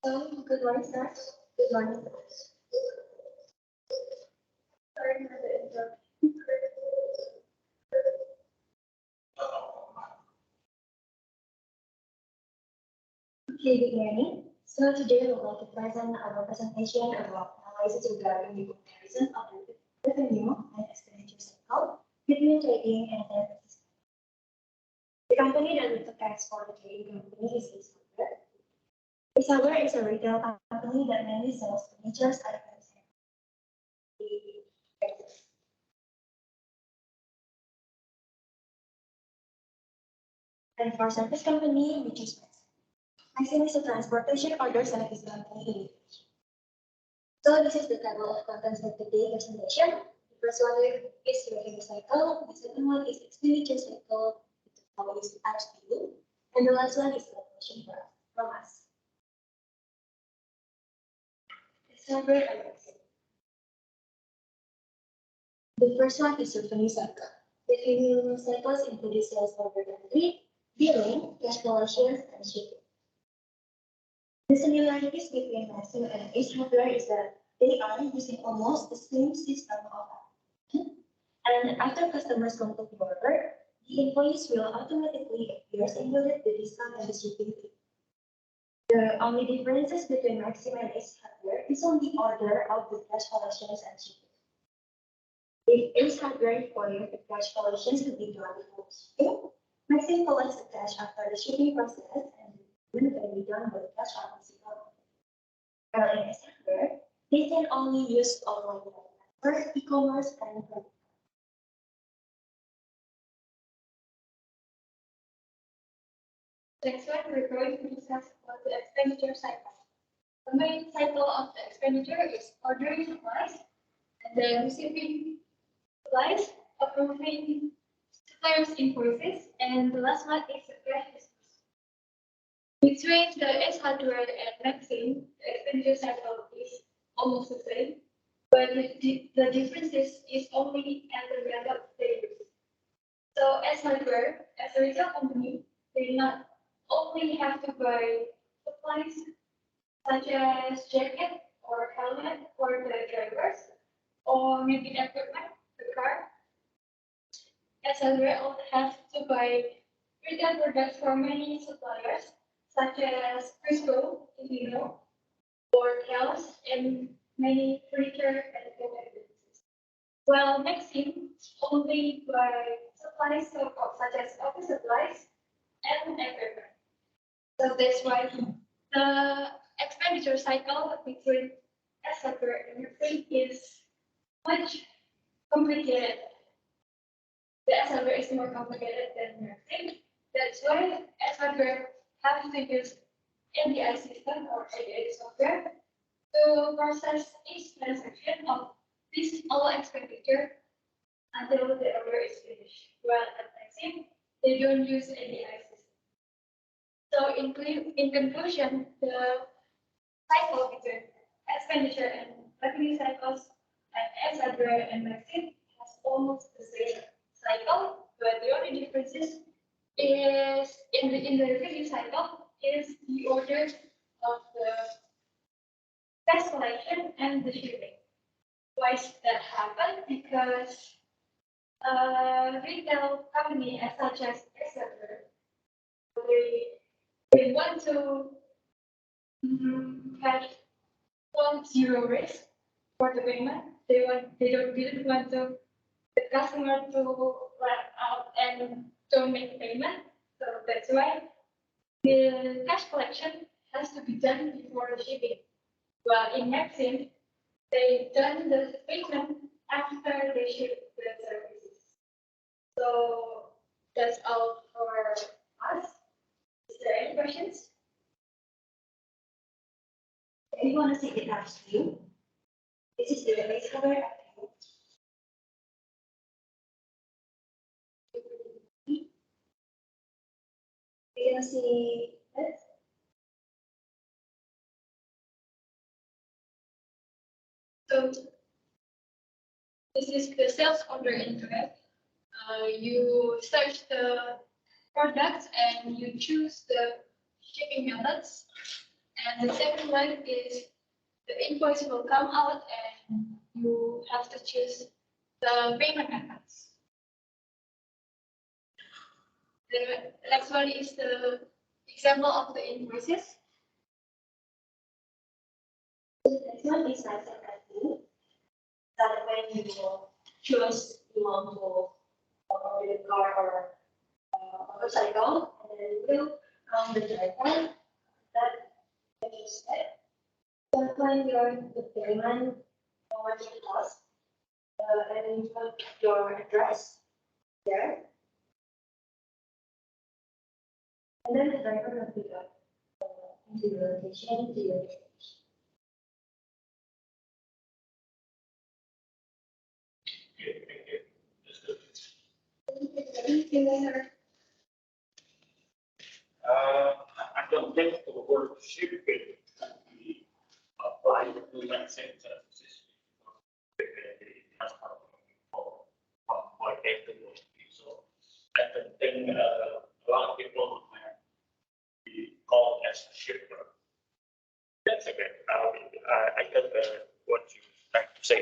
Good morning, sir. Good morning. Sorry for the interruption. Okay, good morning. So today we would like to present our presentation about analysis regarding the comparison of the revenue and expenditure cycle between trading and services. The company that we took as for the trading company is Isabel. Isabel is a retail company that mainly sells furniture items. And for service company, which is Maxim is a transportation order service company. So this is the table of contents of today's presentation. The first one is revenue cycle, the second one is expenditure cycle, the third one is RSPU, and the last one is calculation from us. December and Maxim. The first one is revenue cycle. Revenue cycles include sales order entry, billing, cash collections, and shipping. The similarities between Maxim and Ace Hardware is that they are using almost the same system of application, and after customers complete the order, the invoice will automatically appear included the discount and the shipping fee. The only differences between Maxim and Ace Hardware is on the order of the cash collections and shipping. If Ace Hardware requires the cash collections to be done before shipping, Maxim collects the cash after the shipping process and can be done with cash on physical. While in Expenditure, they can only use online transfer, e-commerce, and credit. Next one, we're going to discuss about the expenditure cycle. The main cycle of the expenditure is ordering supplies, and then receiving supplies, approving suppliers' invoices, and the last one is the cash disbursement. Between the Ace Hardware and Maxim, the expenditure cycle is almost the same, but the difference is only at the method they use. So Ace Hardware, as a retail company, they not only have to buy supplies such as jacket or helmet for the drivers, or maybe equipment, the car. Ace Hardware also have to buy retail products for many suppliers, such as Frisco, Indigo, or Kels, and many furniture and equipment businesses. While Maxim only buy supplies such as office supplies and equipment. So that's why the expenditure cycle between Ace Hardware and Maxim is much complicated. The Ace Hardware is more complicated than Maxim. That's why Ace Hardware have to use ADI system or ADI software to process each transaction of this all expenditure until the order is finished. While at Maxim, they don't use ADI system. So in conclusion, the cycle between expenditure and revenue cycles at Ace Hardware and Maxim has almost the same cycle, but the only difference is in the revenue cycle is the order of the cash collection and the shipping. Why does that happen? Because retail company such as Ace Hardware, they want to have zero risk for the payment. They didn't want to the customer to let out and don't make payment. So that's why the cash collection has to be done before the shipping. While in Maxim, they done the payment after they ship the services. So that's all for us. Is there any questions? If you want to see it next to you, this is the base cover. You can see this. So this is the sales order entry. You search the products and you choose the shipping methods. And the second one is the invoice will come out and you have to choose the payment methods. The next one is the example of the invoices. The next one is like that when you choose you want to order the car or motorcycle, and then you will count the driver that you said. So when you're the payment, how much it costs, and you put your address there, and then the driver will pick up into your location, to your destination. I don't think the word shipping can be applied to that same services. From point A to point B. So I don't think a lot of people might be called as a shipper. That's okay. I get what you're trying to say.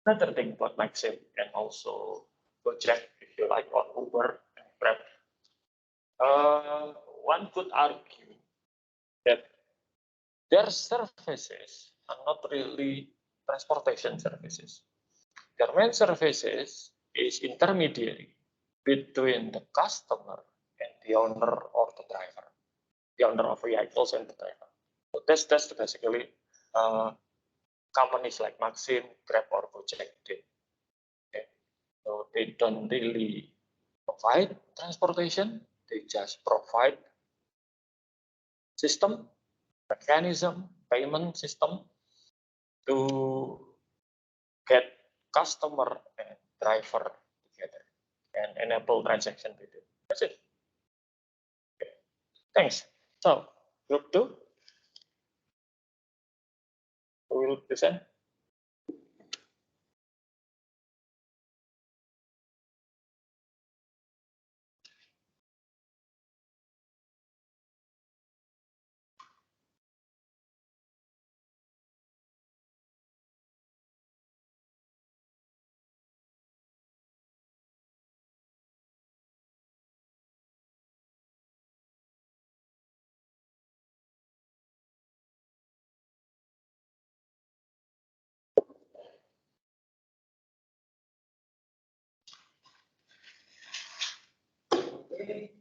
Another thing about Maxim and also Gojek, if you like, or Uber and Grab. One could argue that their services are not really transportation services. Their main services is intermediary between the customer and the owner or the driver, the owner of vehicles and the driver. So that's basically companies like Maxim, Grab, or Gojek did. Okay. So they don't really provide transportation, they just provide system, mechanism, payment system to get customer and driver together and enable transaction with it. That's it. Okay. Thanks. So, group 2, who will present? Okay.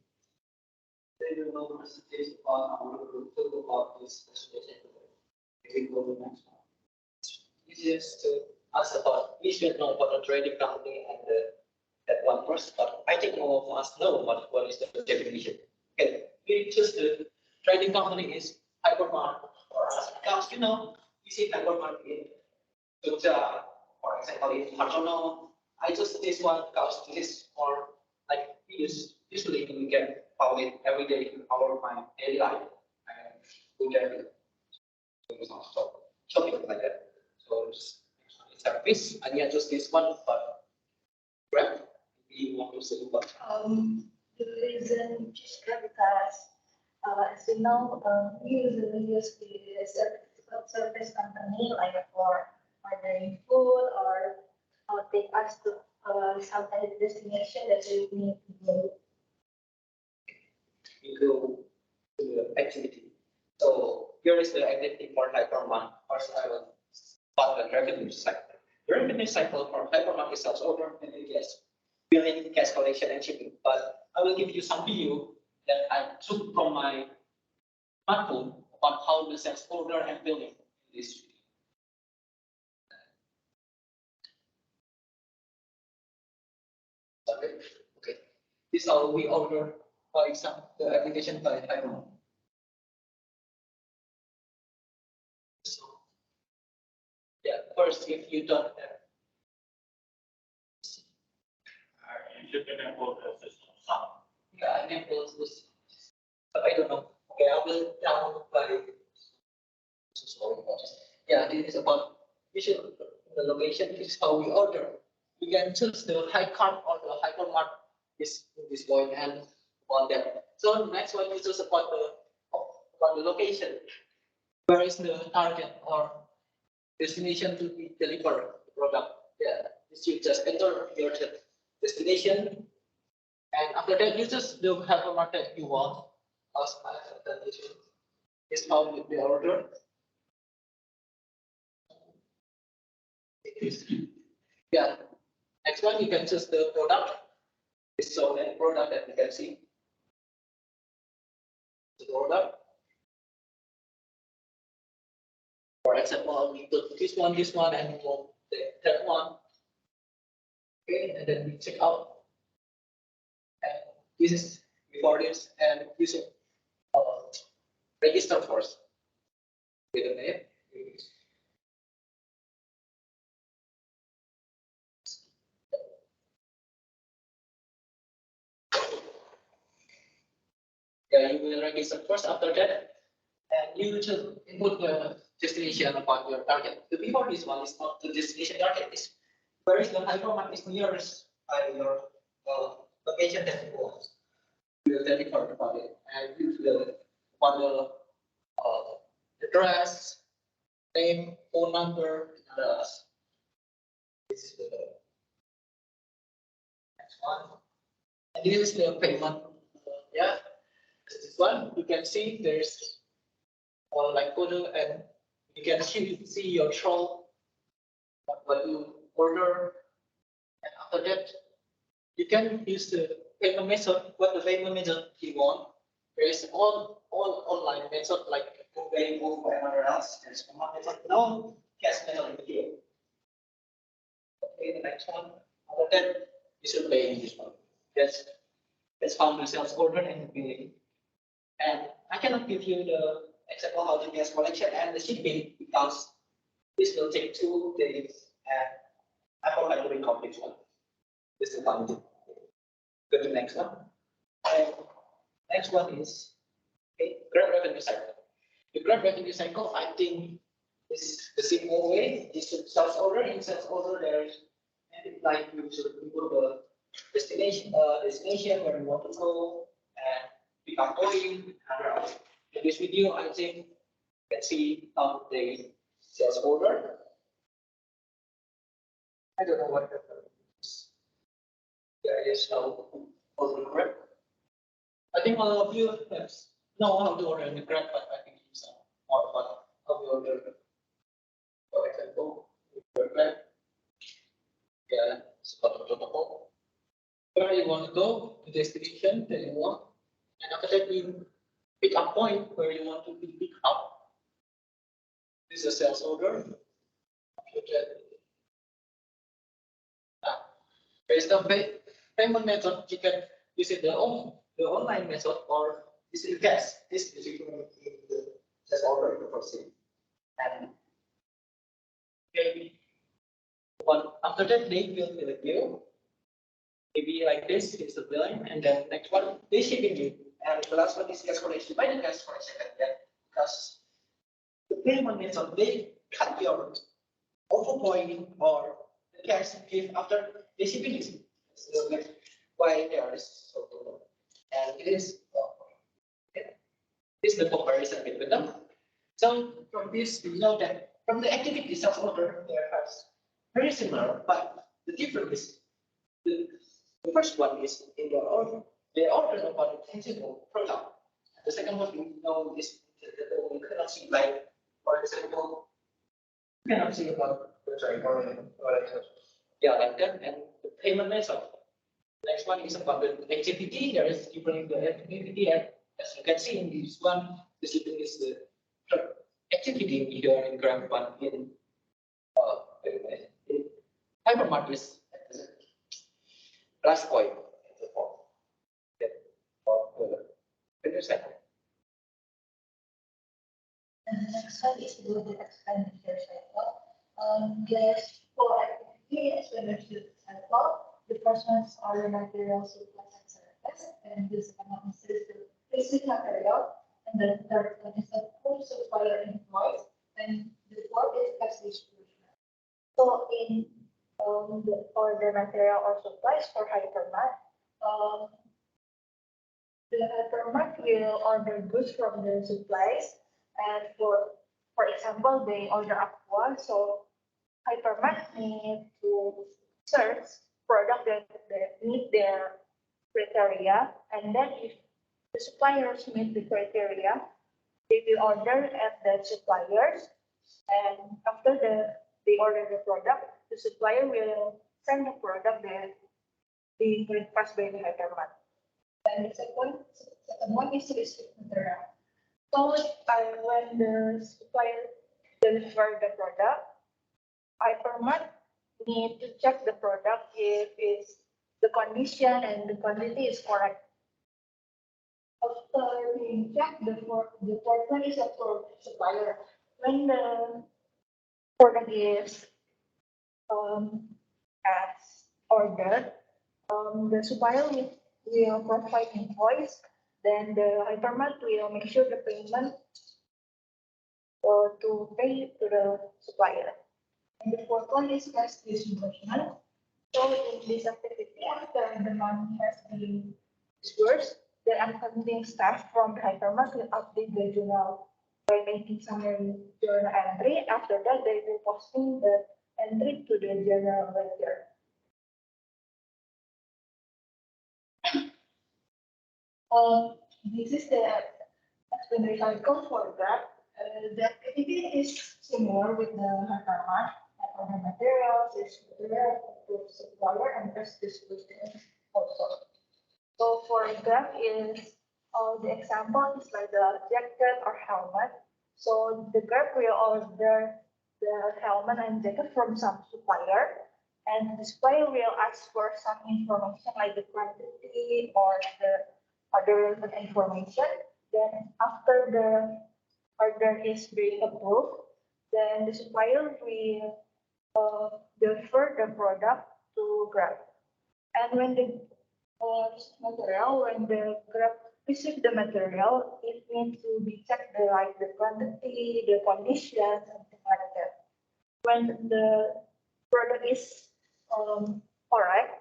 Then we will proceed on our group 2 about this presentation. If we go to the next one. Easiest to ask about, we should know about the trading company and that one first, but I think all of us know what is the definition. Okay, we choose the trading company is hypermarket for us because we see hypermarket in Jogja, for example, in Hartono. I choose this one because this is more like usually we get found it every day in my daily life and go there to shopping like that. So it's service, and yeah, just this one, but Grab, we want to say about. The reason just because, as we know, we usually use the service company like for ordering food or take us to some kind of destination that we need to go. We go to the activity. So here is the activity for hypermarket. First, I will start the revenue cycle. The revenue cycle for hypermarket is sales order and ATS, billing, cash collection, and shipping. But I will give you some video that I took from my smartphone about how the sales order and billing in this video. Okay. This is how we order, for example, the application by hypermarket. So, yeah, first, if you don't have, You should enable the system sound. yeah, enable this, but I don't know. Okay, I will download by. So sorry about this. Yeah, this is about visual the location. This is how we order. We can choose the high cart or the hypermart. This point and on that So next one is just about the location. Where is the target or destination to be delivered the product? Yeah, you just enter your destination, and after that you just do have a market you want. As destination is how you the order. Yeah. Next one you can choose the product. It's so many product that you can see. The product. For example, we put this one, and we want the third one. Okay, and then we check out. And this is before this, and using register first. Wait a minute. Yeah, you will register first. After that, and you should input the destination about your target. The before this one is not the destination target. Is where is the hypermarket is nearest by your location that you want. You will deliver about it, and you will about the address, name, phone number, and others. This is the next one. And this is the payment. Yeah, this one you can see there's like photo, and you can see your show what you order, and after that you can use the payment method. What the payment method you want? There is all online method like Payroll or another else. There's one method. No cash method here. Okay, the next one. After that, you should pay in this one. That's found the sales order and billing. And I cannot give you the example how to cash collection and the shipping because this will take 2 days, and I hope I will complete one. This is one. Go to the next one. And next one is Grab revenue cycle. The Grab revenue cycle, I think, is the simple way. This is sales order. In sales order, there's like you should input the destination where you want to go, and pick up point. In this video, I think you can see the sales order. I don't know what the there is no order Grab. I think all of you know how to order in the Grab, but I think it's more about how to order. For example, Grab. Yeah, it's about the protocol. Where you want to go, the destination that you want, and after that you pick up point where you want to be picked up. This is a sales order. Based on payment method, you can use it the online method or use it cash. This is the sales order to proceed. And maybe after that they will fill it you. Maybe like this is the billing, and then next one they shipping you, and the last one is cash collection. Why the cash collection? Because the payment method they cut your overpoint or the cash give after the shipping is. So that's why there is so low. And it is this is the comparison between them. So from this we know that from the activity sales order they are very similar, but the difference is the first one is in the order. They order about the tangible product. The second one we know is we cannot see, like for example, we cannot see about yeah, like that, and the payment method. Next one is about the activity. There is different the activity, and as you can see in this one, the shipping is the activity here in Grab one in hypermarket is last point. And the next one is the expenditure cycle. There's 4 activity expenditure cycle. The first one is order material, supplies, and services, and this one is the basic material. And then the third one is the full supplier invoice, and the fourth is cash distribution. So in the order material or supplies for hypermarket, the hypermart will order goods from the supplies, and for example, they order aqua, so hypermart need to search product that meet their criteria, and then if the suppliers meet the criteria, they will order at the suppliers, and after they order the product, the supplier will send the product that being requested by the hypermart. And the second one is to receive material. So when the supplier deliver the product, hypermart need to check the product if it's the condition and the quantity is correct. After being checked, the fourth one is approved supplier. When the product is as ordered, the supplier will provide invoice, then the hypermart will make sure the payment to pay to the supplier. And the fourth one is cash disbursement. So in this activity, after the money has been disbursed, the accounting staff from the hypermart will update the journal by making summary journal entry. After that, they will posting the entry to the journal ledger. This is the expenditure cycle for Grab. The activity is similar with the hypermart, like order materials, is material, approve supplier, and cash disbursement also. So for Grab is the example is like the jacket or helmet. So the Grab will order the helmet and jacket from some supplier, and the supplier will ask for some information like the quantity or the other information. Then after the order is being approved, then the supplier will deliver the product to Grab. And when the material, when the Grab receive the material, it needs to be checked like the quantity, the condition, something like that. When the product is correct,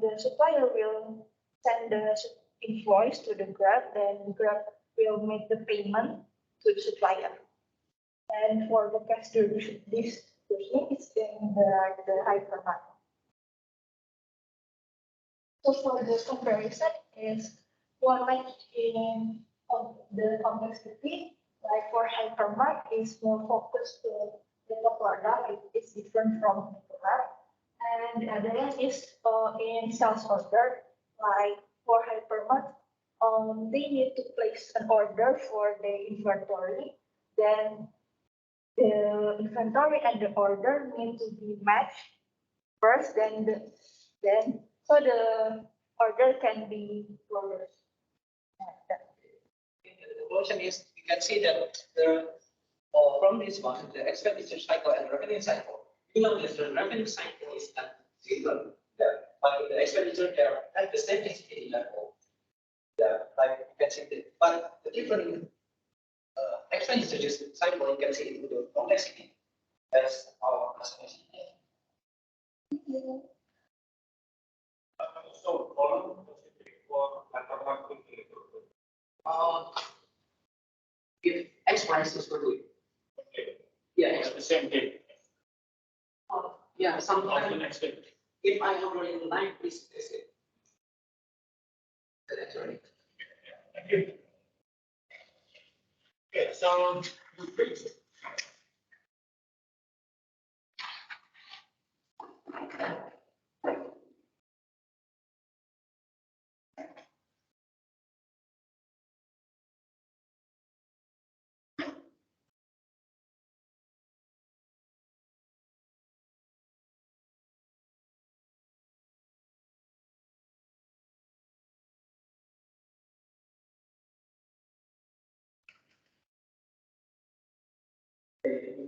the supplier will send the invoice to the Grab, then Grab will make the payment to the supplier. And for the cash disbursement, it's in the hypermart. So for the comparison is one like in the complexity, like for hypermart is more focused to the product, it's different from the product. And the other one is in sales order, like for hypermart, they need to place an order for the inventory. Then the inventory and the order need to be matched first, then so the order can be closed. The question is, you can see that from this one, the expenditure cycle and revenue cycle. You know that the revenue cycle is at zero there, but in the expenditure there at the same level. Yeah, like you can see that. But the different expenditure cycle, you can see into the complexity. That's our estimation. So, column specific for hypermart quickly. If X price is good, Okay, yeah, it's the same thing. yeah, Of the sometimes next thing. if I order in line, please test it. That's right. Thank you. Okay, so please.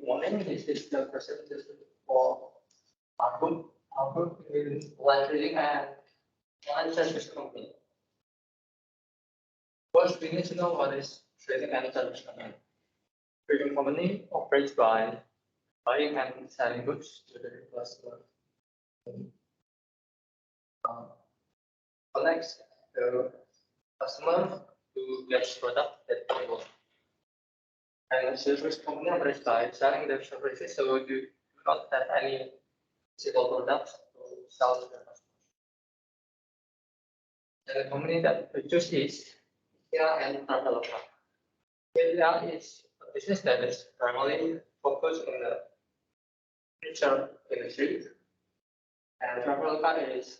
Morning, this is the presentation for output in live reading and live service company. First, we need to know what is trading and service company. Trading company operates by buying and selling goods to the customer. Next, the customer to get product that they want. And service company operate by selling their services, so you do not have any physical products to sell to their customers. And the company that we choose is IKEA and Traveloka. IKEA is a business that is primarily focused on the furniture industry, and Traveloka is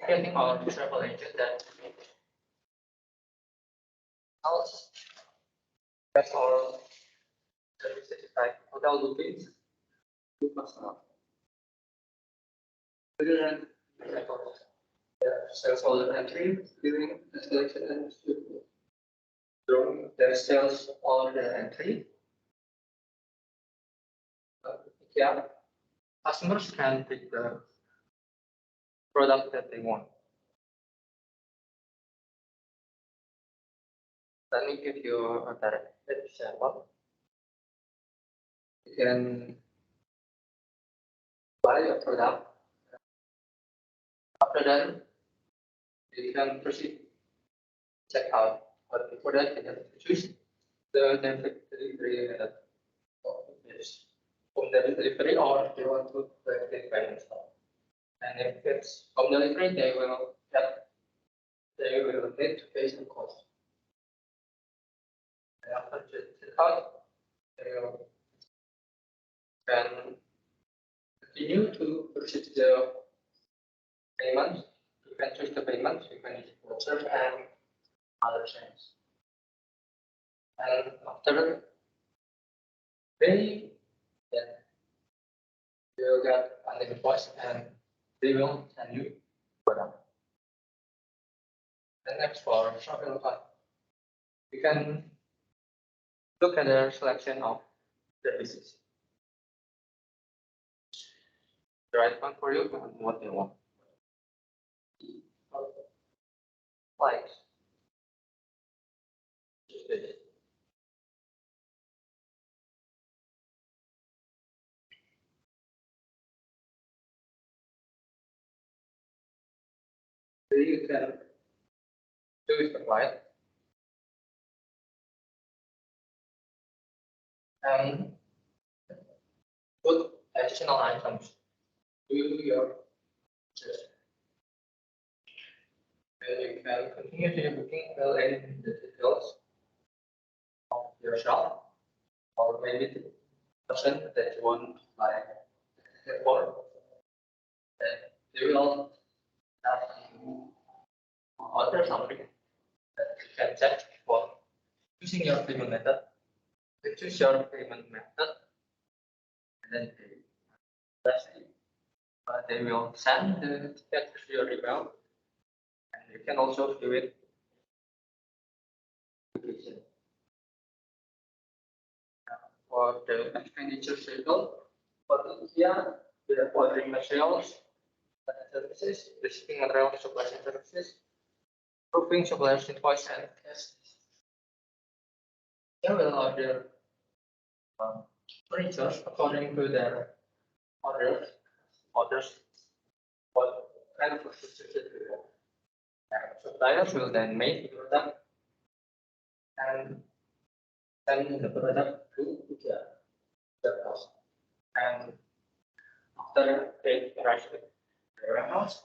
getting our travel agent that sells our services like hotel bookings to customers. Other than sales order entry, billing, installation, and distribution. During the sales order entry, yeah, customers can pick the product that they want. Let me give you a direct example. You can buy a product. After that, you can proceed check out. But before that, you have to choose the delivery method. Yes, home delivery, or if you want to click by install. And if it's home delivery, they will need to pay some cost. And after check out, they will can continue to proceed the payment. You can choose the payment, you can use voucher and other things. And after pay, then you will get an invoice and they will send you product. And next for Traveloka, you can look at their selection of services. The right one for you and what you want. Like you can choose the flight and put additional items to your purchase. And you can continue your booking, fill in the details of your shop, or maybe the person that you want to buy for. And they will ask you order something that you can check for choosing your payment method. You choose your payment method, and then they will send the ticket to your email, and you can also do it. For the expenditure cycle, for IKEA, the ordering materials and services, the shipping and rail supplies and services, approving suppliers invoice and cash. They will order furniture according to their orders, what kind of furniture they want. Suppliers will then make the product and send the product to IKEA, the cost. And after they arrive at the warehouse,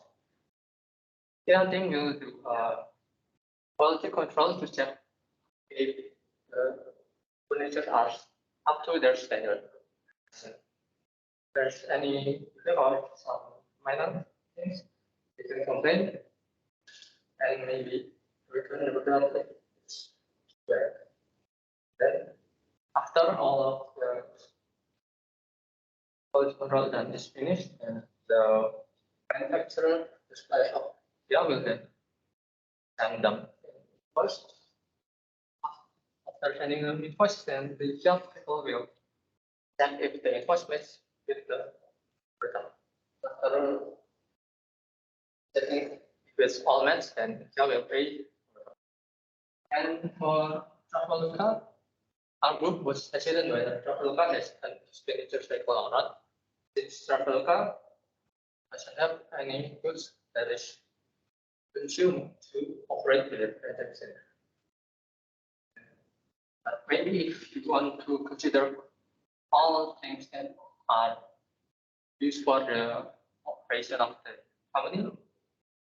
IKEA team will do quality control to check if the furniture are up to their standard. If there's any or some minor things, you can complain and maybe return the product. Then, after all of the quality control done is finished, and the manufacturer, the supplier of IKEA will then send them first. After sending them invoice, then the job people will check if the invoice matches with the product. After checking if it's all matched, then IKEA will pay. And for Traveloka, our group was decided whether Traveloka has an expenditure cycle or not. Since Traveloka doesn't have any goods that is consumer to operate the data center. But maybe if you want to consider all things that are used for the operation of the company,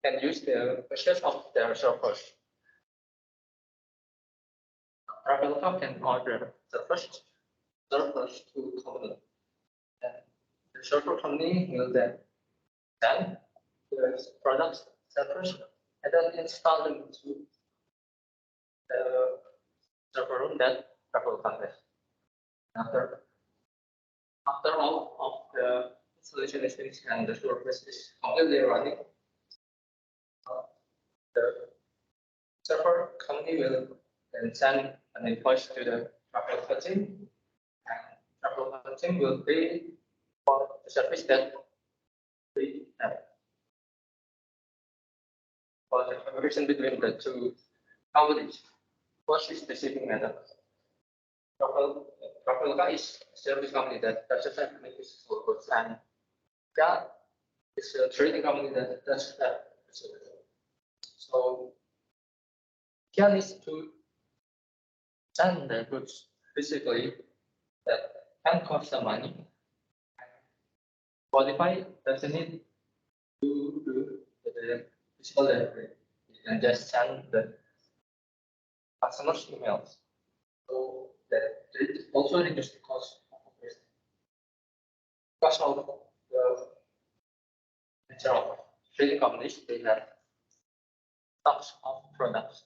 can use the purchase of their servers. Traveler can order servers to company. And the server company will then send the products servers and then install them to the server room that travel has. After all of the installation is finished and the service is completely running, the server company will then send an invoice to the travel team, and travel team will pay for the service that we have. For the comparison between the two companies, what is the shipping method? Traveloka is a service company that doesn't have any physical goods, and GA is a trading company that does have physical goods. So GA needs to send the goods physically that can cost some money. Qualify doesn't need to do the physical delivery. You can just send the customer's emails. So that it also reduces the cost of operation. Because of the nature of trading companies, they have stocks of products.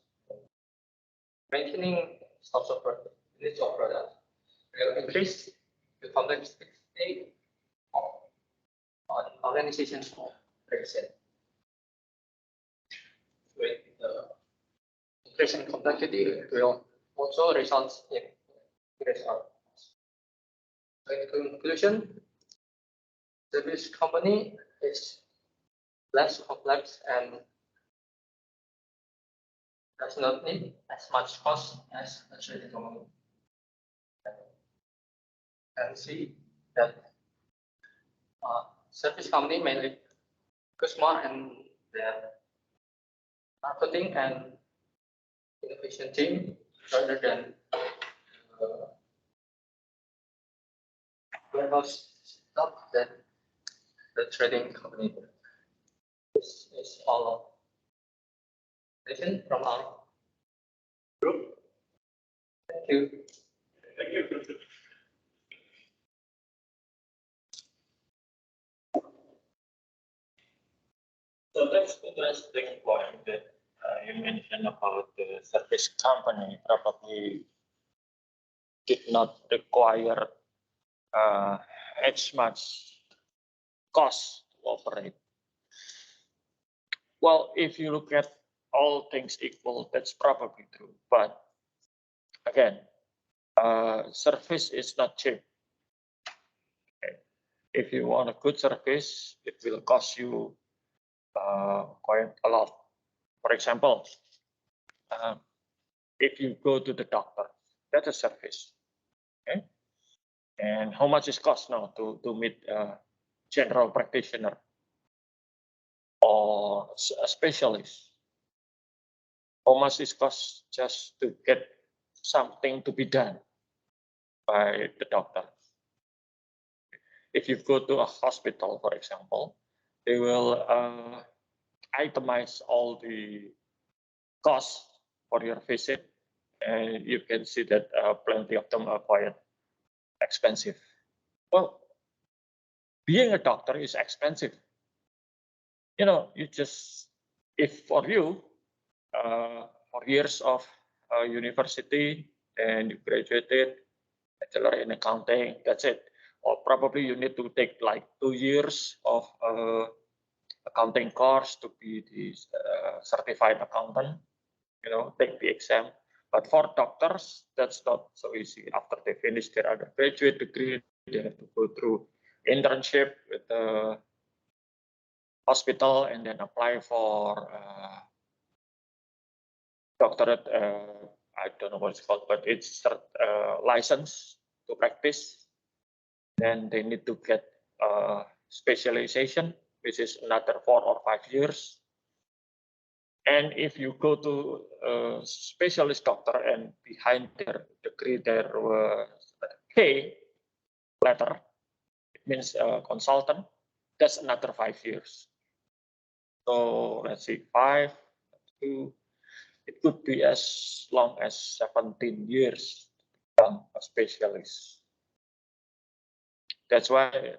Maintaining stocks of products will increase the complexity of an organization's operation. With the increase in complexity, it will also result in increased outcomes. So in conclusion, service company is less complex and does not need as much cost as a trading company. And see that service company mainly focus more on their marketing and innovation team rather than warehouse stock that the trading company. This is all of from our group. Thank you. Thank you. So that's interesting point that you mentioned about the service company probably did not require as much cost to operate. Well, if you look at all things equal, that's probably true. But again, service is not cheap. Okay. If you want a good service, it will cost you quite a lot. For example, if you go to the doctor, that's a service. Okay. And how much it costs now to meet a general practitioner or a specialist? How much it costs just to get something to be done by the doctor? If you go to a hospital, for example, they will itemize all the costs for your visit, and you can see that plenty of them are quite expensive. Well, being a doctor is expensive. You know, you just, if for you, for years of university and you graduated, bachelor in accounting, that's it. Or probably you need to take like 2 years of accounting course to be the certified accountant, you know, take the exam. But for doctors, that's not so easy. After they finish their undergraduate degree, they have to go through internship with the hospital and then apply for doctorate. I don't know what it's called, but it's license to practice. Then they need to get specialization, which is another 4 or 5 years. And if you go to a specialist doctor and behind their degree there was a K letter, it means a consultant, that's another 5 years. So let's see, 5, 2, it could be as long as 17 years to become a specialist. That's why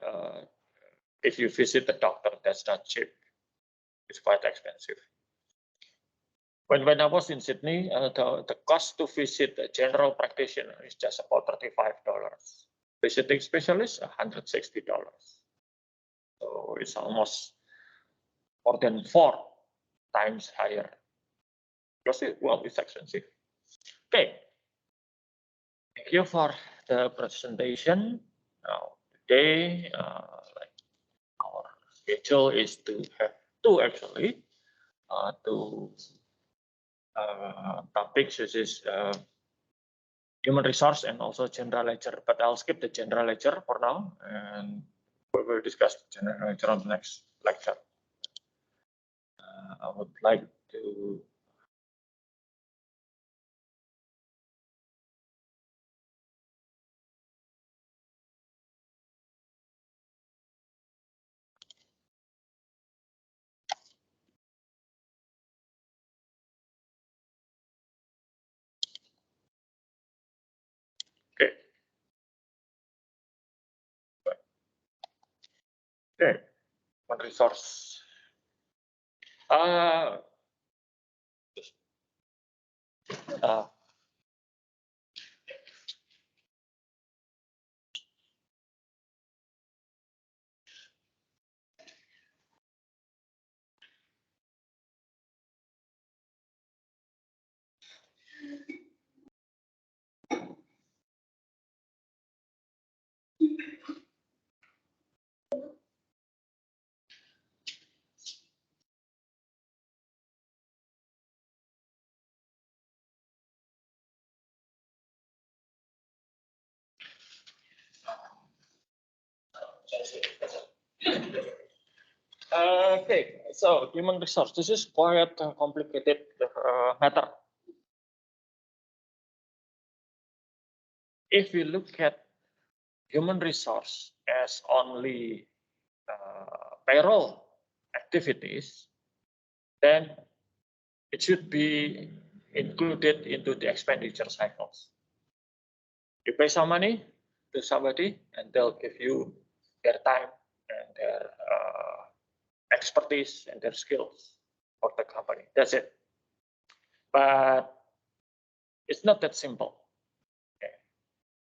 if you visit the doctor, that's not cheap. It's quite expensive. When I was in Sydney, the cost to visit a general practitioner is just about $35. Visiting specialist, $160. So it's almost more than 4 times higher. Because it's expensive. Okay. Thank you for the presentation. Now today, like our schedule is to have two actually, two topics, which is human resource and also general ledger. But I'll skip the general ledger for now, and we will discuss the general ledger on the next lecture. I would like to okay, human resource. Uh, Okay, so human resource. This is quite a complicated matter. If we look at human resource as only payroll activities, then it should be included into the expenditure cycles. You pay some money to somebody, and they'll give you their time and their expertise and their skills for the company. That's it. But it's not that simple. Okay.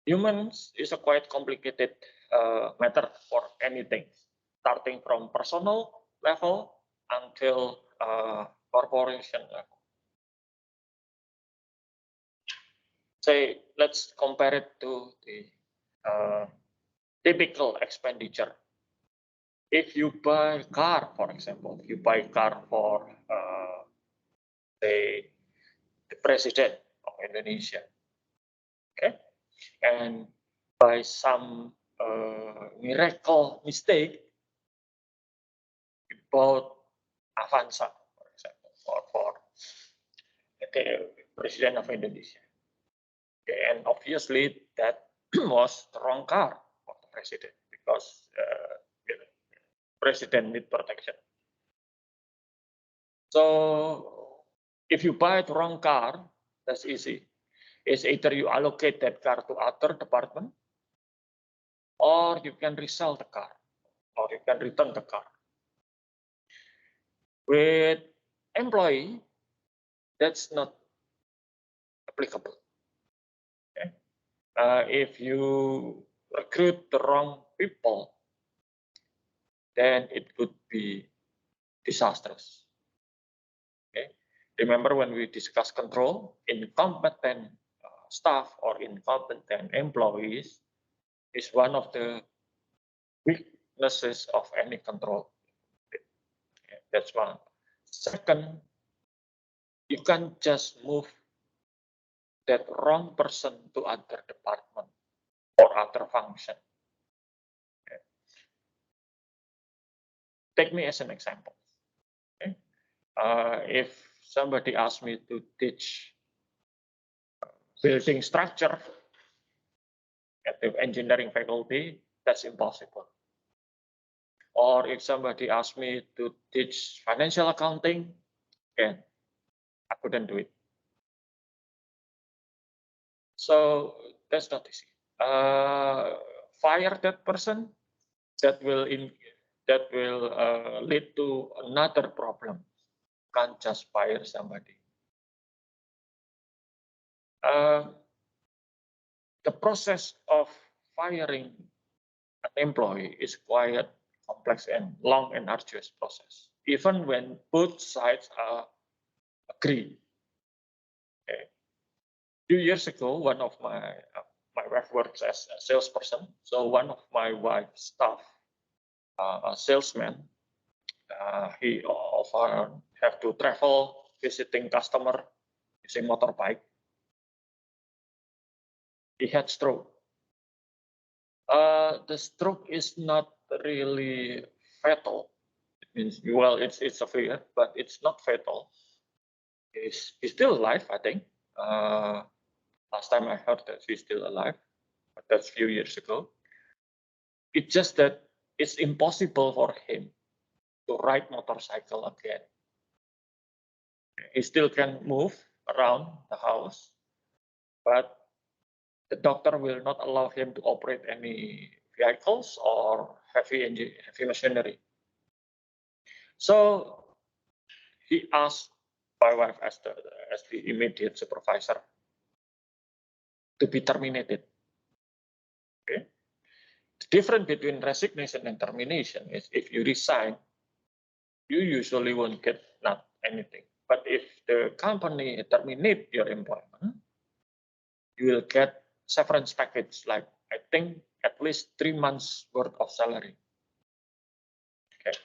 Humans is a quite complicated matter for anything, starting from personal level until corporation level. Say, let's compare it to the typical expenditure. If you buy a car, for example, you buy a car for, say, the president of Indonesia, okay, and by some miracle mistake, you bought Avanza, for example, for the president of Indonesia. Okay, and obviously that was the wrong car for the president because president need protection. So if you buy the wrong car, that's easy. It's either you allocate that car to other department, or you can resell the car, or you can return the car. With employee, that's not applicable. Okay? If you recruit the wrong people, then it could be disastrous. Okay? Remember when we discussed control, incompetent staff or incompetent employees is one of the weaknesses of any control. Okay, that's one. Second, you can't just move that wrong person to other department or other function. Okay. Take me as an example. Okay. If somebody asked me to teach building structure at the engineering faculty, that's impossible. Or if somebody asked me to teach financial accounting, again, I couldn't do it. So that's not easy. Fire that person, that will lead to another problem. Can't just fire somebody. The process of firing an employee is quite complex and long and arduous process, even when both sides agree. Okay. A few years ago, one of my wife works as a salesperson, so one of my wife's staff, a salesman, he often have to travel visiting customer using motorbike. He had stroke. The stroke is not really fatal. It means, well, it's severe, but it's not fatal. He's still alive, I think. Last time I heard that he's still alive, but that's a few years ago. It's just that it's impossible for him to ride motorcycle again. He still can move around the house, but the doctor will not allow him to operate any vehicles or heavy machinery. So he asked my wife as the immediate supervisor to be terminated. Okay. The difference between resignation and termination is if you resign, you usually won't get not anything. But if the company terminate your employment, you will get severance package, like I think at least 3 months worth of salary. Okay.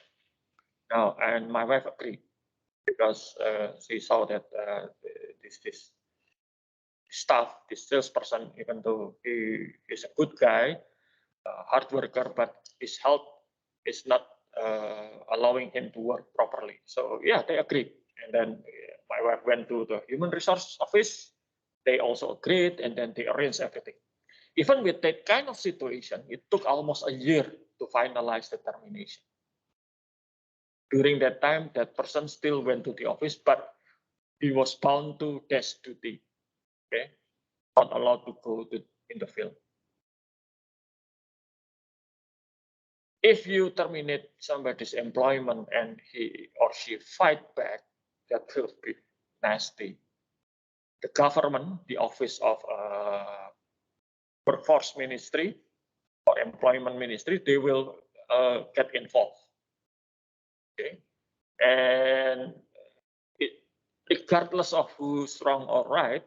Now, and my wife agreed because she saw that this staff, this salesperson, even though he is a good guy, hard worker, but his health is not allowing him to work properly. So yeah, they agreed. And then my wife went to the human resource office. They also agreed, and then they arranged everything. Even with that kind of situation, it took almost a year to finalize the termination. During that time, that person still went to the office, but he was bound to desk duty. Okay, not allowed to go in the field. If you terminate somebody's employment and he or she fight back, that will be nasty. The government, the Office of Workforce Ministry or Employment Ministry, they will get involved. Okay, and regardless of who's wrong or right,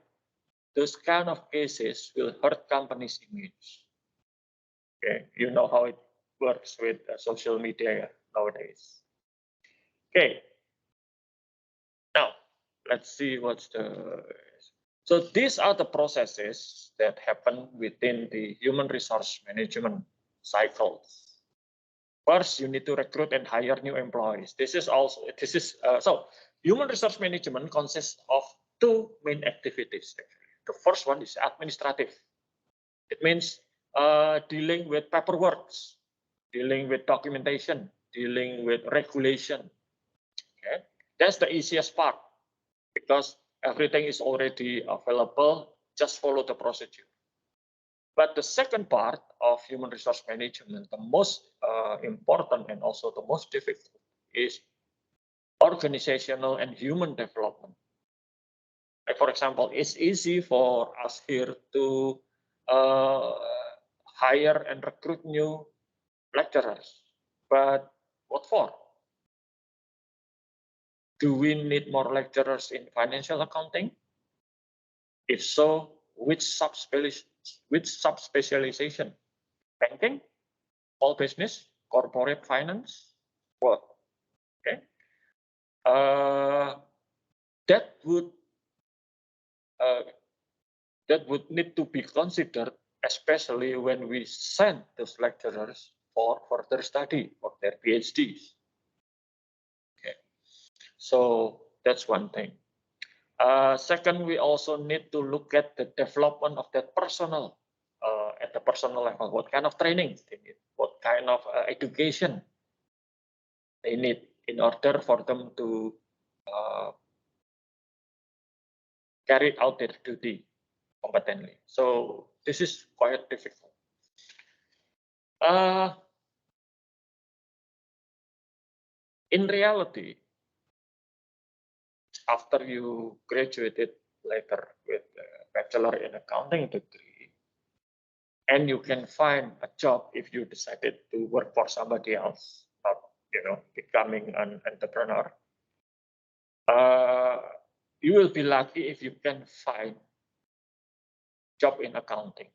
those kind of cases will hurt companies' image. Okay, you know how it works with social media nowadays. Okay, now let's see what's the. So these are the processes that happen within the human resource management cycles. First, you need to recruit and hire new employees. So human resource management consists of two main activities. The first one is administrative. It means dealing with paperwork, dealing with documentation, dealing with regulation. Okay, that's the easiest part because everything is already available. Just follow the procedure. But the second part of human resource management, the most important and also the most difficult, is organizational and human development. Like for example, it's easy for us here to hire and recruit new lecturers, but what for? Do we need more lecturers in financial accounting? If so, which subspecialization? Banking, small business, corporate finance, what? Okay, that would need to be considered, especially when we send those lecturers for further study for their PhDs. Okay, so that's one thing. Second, we also need to look at the development of that personnel at the personal level. What kind of training they need? What kind of education they need in order for them to carry out their duty competently. So this is quite difficult. In reality, after you graduated later with a bachelor in accounting degree, and you can find a job if you decided to work for somebody else, not becoming an entrepreneur. You will be lucky if you can find job in accounting.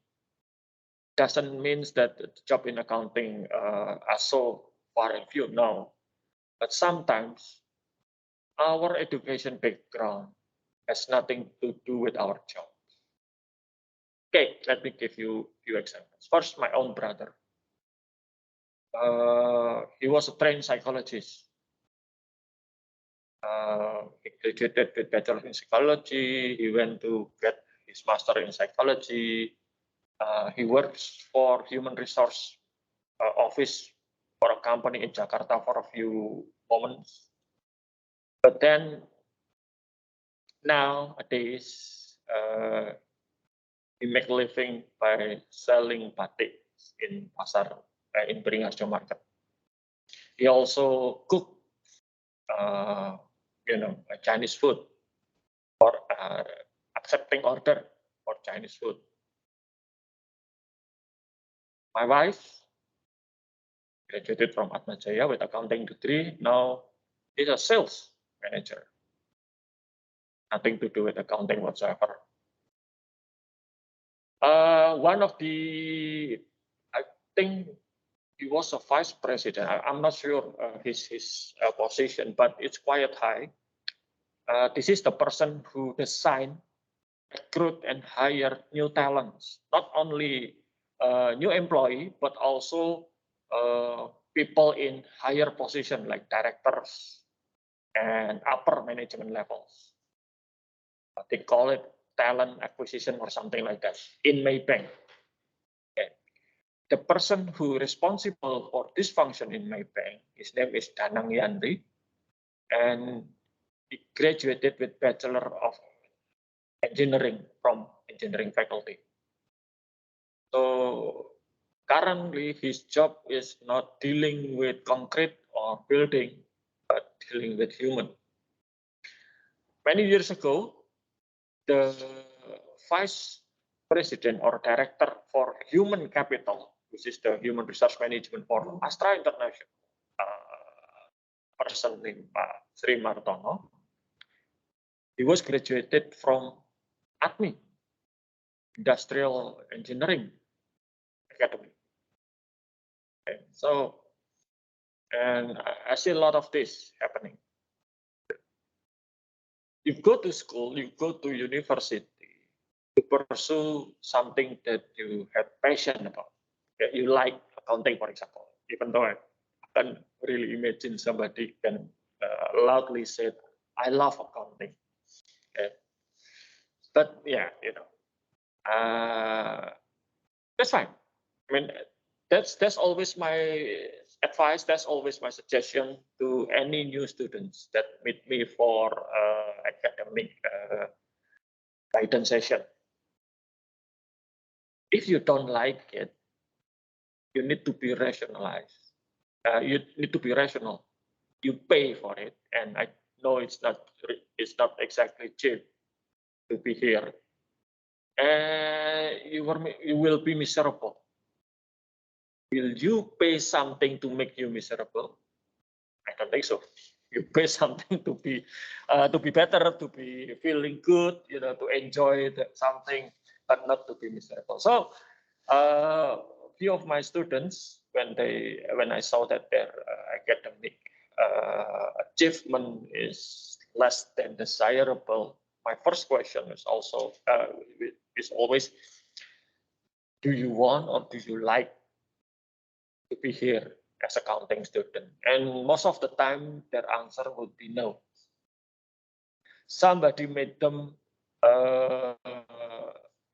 Doesn't mean that the job in accounting are so far and few, no. But sometimes our education background has nothing to do with our job. Okay, let me give you a few examples. First, my own brother. He was a trained psychologist. He graduated with bachelor in psychology. He went to get his master in psychology. He works for human resource office for a company in Jakarta for a few moments. But then nowadays, he make a living by selling batik in pasar, in Beringharjo market. He also cook, Chinese food, or accepting order for Chinese food. My wife graduated from Atmajaya with accounting degree. Now is a sales manager. Nothing to do with accounting whatsoever. One of the, I think he was a vice president. I'm not sure his position, but it's quite high. This is the person who design, recruit, and hire new talents. Not only new employee, but also people in higher position like directors and upper management levels. They call it talent acquisition or something like that in Maybank. Okay. The person who is responsible for this function in Maybank, his name is Danang Yandri, and he graduated with Bachelor of Engineering from engineering faculty. So currently his job is not dealing with concrete or building, but dealing with human. Many years ago, the vice president or director for human capital, which is the human resource management for Astra International, person named Sri Martono, he was graduated from ATMI, Industrial Engineering Academy. Okay, so, and I see a lot of this happening. You go to school, you go to university to pursue something that you have passion about. Okay, you like accounting, for example, even though I can't really imagine somebody can loudly say, I love accounting. Okay. But yeah, that's fine. I mean, that's always my advice. That's always my suggestion to any new students that meet me for academic guidance session. If you don't like it, you need to be rationalized. You need to be rational. You pay for it, and I know it's not exactly cheap to be here. And you will be miserable. Will you pay something to make you miserable? I don't think so. You pay something to be better, to be feeling good, to enjoy something, but not to be miserable. So, few of my students, when I saw that their academic achievement is less than desirable, my first question is always, do you want or do you like to be here as accounting student? And most of the time their answer would be no. somebody made them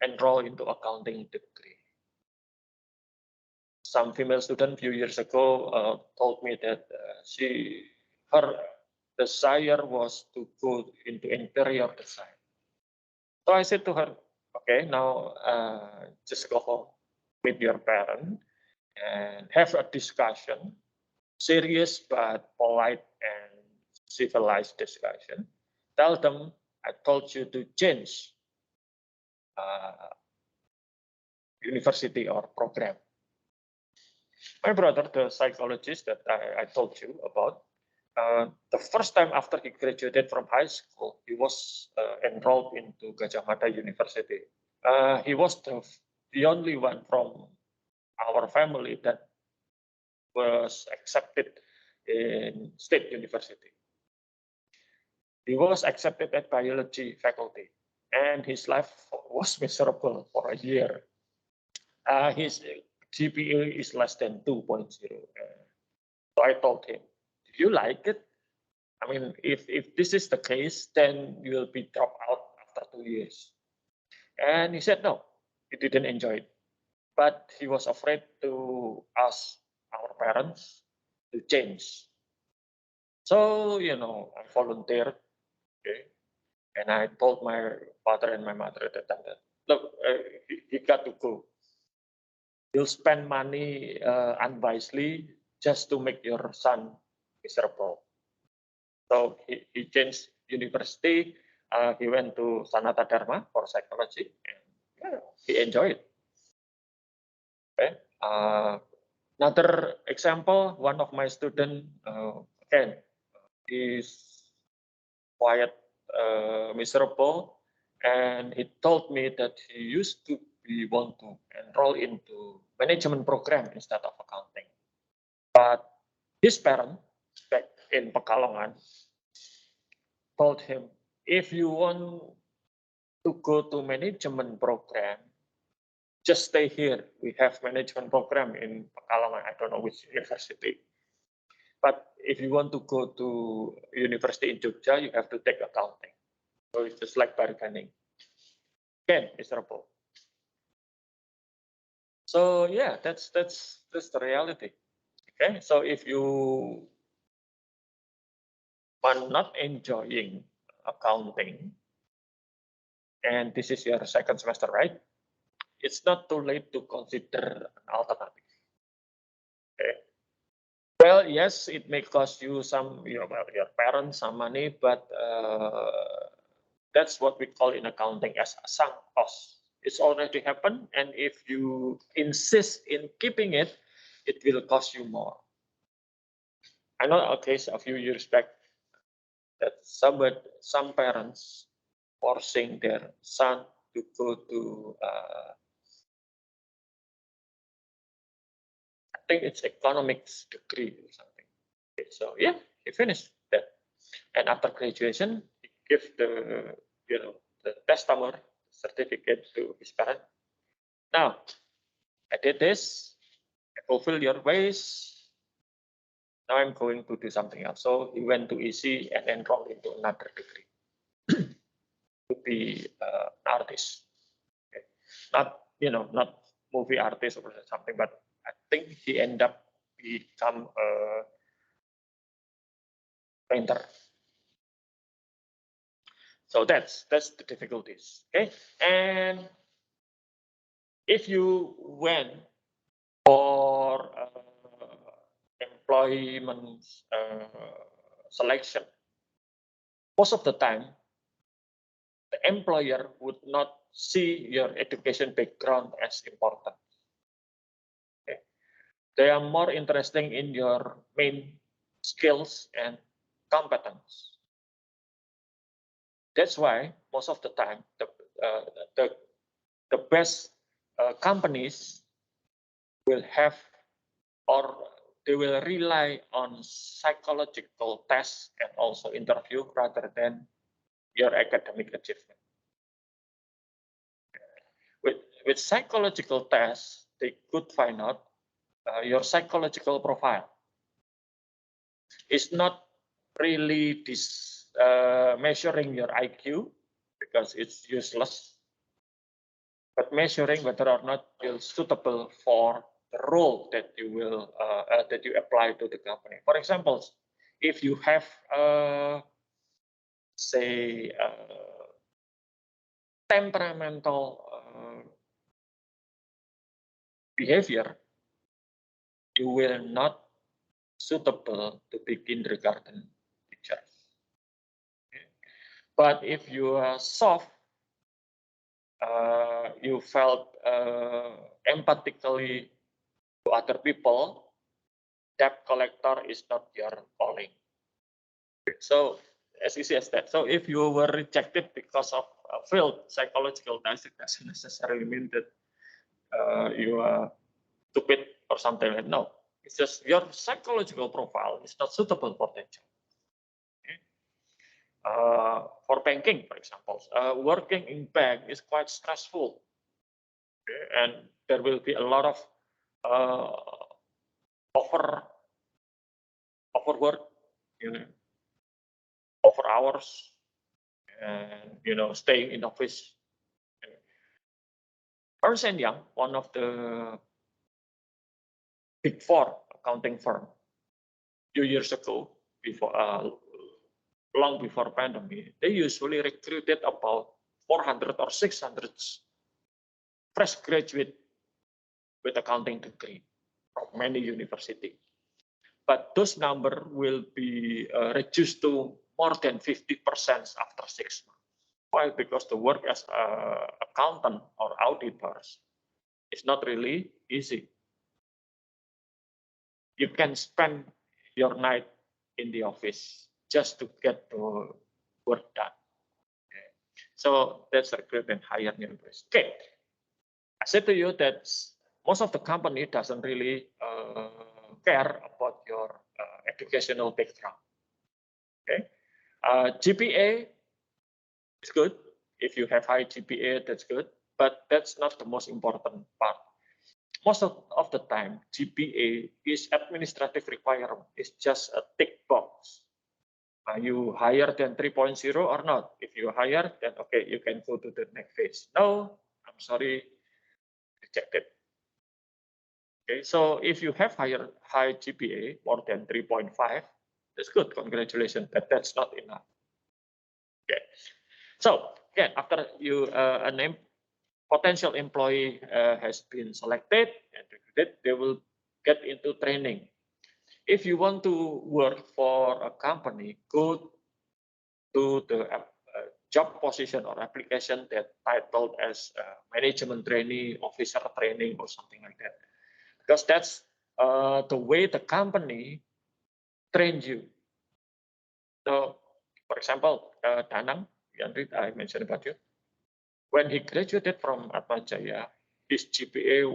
enroll into accounting degree. Some female student a few years ago told me that her desire was to go into interior design. So I said to her, okay, now just go home with your parent and have a discussion, serious but polite and civilized discussion. Tell them I told you to change university or program. My brother, the psychologist that I told you about, the first time after he graduated from high school, he was enrolled into Gajah Mada University. He was the only one from our family that was accepted in state university. He was accepted at biology faculty, and his life was miserable for a year. His GPA is less than 2.0. So I told him, do you like it? I mean, if this is the case, then you will be dropped out after 2 years. And he said, no, he didn't enjoy it. But he was afraid to ask our parents to change. So, I volunteered, okay? And I told my father and my mother at the time that, look, he got to go. You'll spend money unwisely just to make your son miserable. So he changed university. He went to Sanata Dharma for psychology, and he enjoyed it. Okay. Another example, one of my students, again, is quite miserable, and he told me that he used to want to enroll into management program instead of accounting. But his parent, back in Pekalongan, told him, if you want to go to management program, just stay here. We have management program in Pekalongan. I don't know which university. But if you want to go to university in Jogja, you have to take accounting. So it's just like bargaining. Again, miserable. So yeah, that's the reality. Okay, so if you are not enjoying accounting, and this is your second semester, right? It's not too late to consider an alternative. Okay. Well, yes, it may cost you some, your parents some money, but that's what we call in accounting as a sunk cost. It's already happened, and if you insist in keeping it, it will cost you more. I know a case a few years back that some parents forcing their son to go to I think it's economics degree or something. Okay, so yeah, he finished that, and after graduation, he gave the the testament certificate to his parent. Now, I did this, I fulfill your ways. Now I'm going to do something else. So he went to EC and enrolled into another degree to be an artist. Okay. Not movie artist or something, but I think he ended up become a painter. So that's the difficulties. Okay, and if you went for employment selection, most of the time the employer would not see your education background as important. Okay. They are more interested in your main skills and competence. That's why most of the time the best companies will have, or they will rely on psychological tests and also interview rather than your academic achievement. With psychological tests, they could find out your psychological profile is not really this measuring your IQ because it's useless, but measuring whether or not you're suitable for the role that you will that you apply to the company. For example, if you have say temperamental behavior, you will not suitable to be kindergarten teacher. Okay. But if you are soft, you felt empathically to other people, debt collector is not your calling. So as easy as that. So if you were rejected because of a failed psychological test, it doesn't necessarily mean that you are stupid or something like that. No, it's just your psychological profile is not suitable for that job. Okay. For banking, for example, working in bank is quite stressful, okay? And there will be a lot of overwork, over hours, and staying in office. Ernst & Young, one of the big four accounting firm, few years ago, long before pandemic, they usually recruited about 400 or 600 fresh graduate with accounting degree from many universities. But those number will be reduced to more than 50% after 6 months. Why? Because the work as accountant or auditors is not really easy. You can spend your night in the office just to get the work done. Okay. So that's recruit and hire new employees. Okay, I said to you that most of the company doesn't really care about your educational background. Okay, GPA is good. If you have high GPA, that's good, but that's not the most important part. Most of the time, GPA is administrative requirement. It's just a tick box. Are you higher than 3.0 or not? If you higher, then okay, you can go to the next phase. No, I'm sorry, rejected. Okay, so if you have high GPA, more than 3.5, that's good, congratulations, but that's not enough. Okay, so again, after you a potential employee has been selected and recruited, they will get into training. If you want to work for a company, go to the job position or application that titled as management trainee, officer training, or something like that. Because that's the way the company trains you. So, for example, Danang, I mentioned about you. When he graduated from Atmajaya, his GPA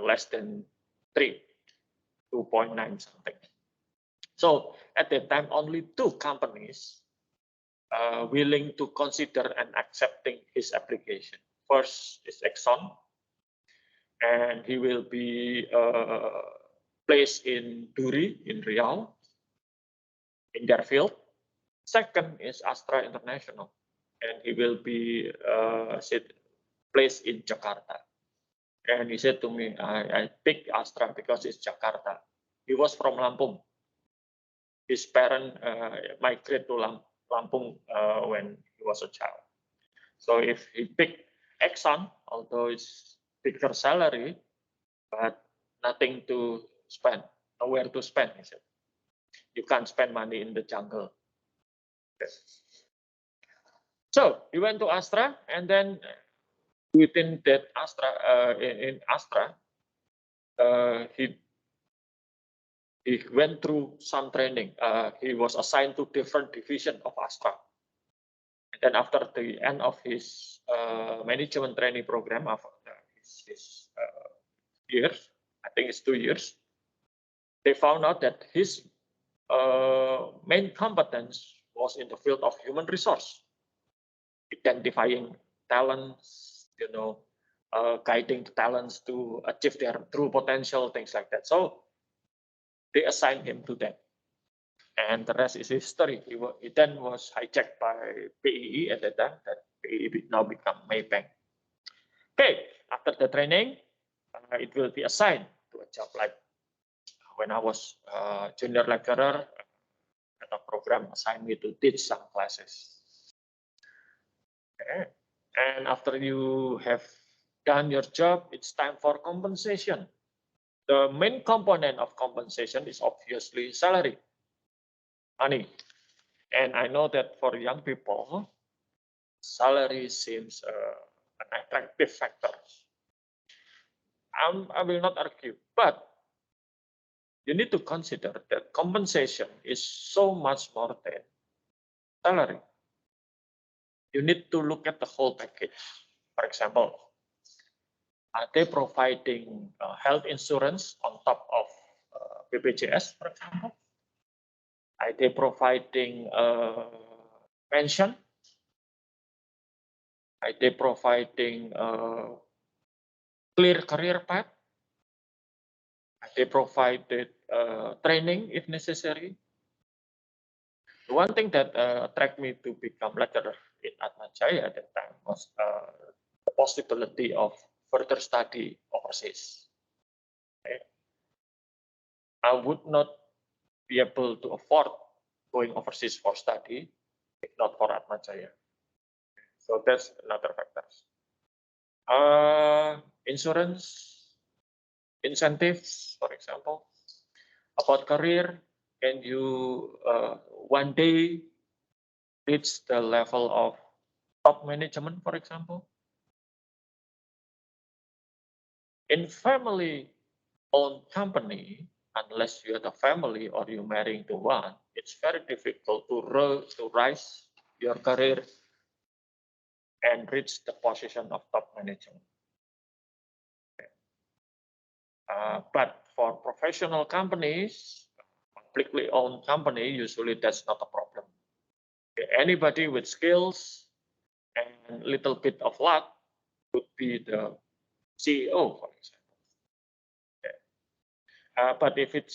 less than 3, 2.9 something. So at that time, only 2 companies willing to consider and accepting his application. First is Exxon, and he will be placed in Duri in Riau, in their field. Second is Astra International, and he will be placed in Jakarta. And he said to me, I picked Astra because it's Jakarta. He was from Lampung. His parents migrated to Lampung when he was a child. So if he picked Exxon, although it's bigger salary, but nothing to spend, nowhere to spend, he said. You can't spend money in the jungle. Okay. So he went to Astra, and then within that Astra, in Astra, he went through some training. He was assigned to different division of Astra. And then after the end of his management training program, after his years, I think it's 2 years, they found out that his main competence was in the field of human resource, identifying talents, guiding the talents to achieve their true potential, things like that. So they assigned him to that. And the rest is history. He then was hijacked by PEE at that time. That PEE now become Maybank. Okay, after the training, it will be assigned to a job. Like when I was junior lecturer, a program assigned me to teach some classes. Okay. And after you have done your job, it's time for compensation. The main component of compensation is obviously salary, money. And I know that for young people, salary seems an attractive factor. I will not argue, but you need to consider that compensation is so much more than salary. You need to look at the whole package. For example, are they providing health insurance on top of BPJS, for example? Are they providing pension? Are they providing clear career path? Are they provided training if necessary? The one thing that attracted me to become lecturer in Atmajaya at that time was the possibility of further study overseas. Okay. I would not be able to afford going overseas for study if not for Atmajaya. So that's another factor. Insurance, incentives, for example. About career, can you one day reach the level of top management, for example? In family-owned company, unless you are the family or you're marrying to one, it's very difficult to rise your career and reach the position of top management. But for professional companies, publicly owned company, usually that's not a problem. Anybody with skills and little bit of luck would be the CEO, for example. But if it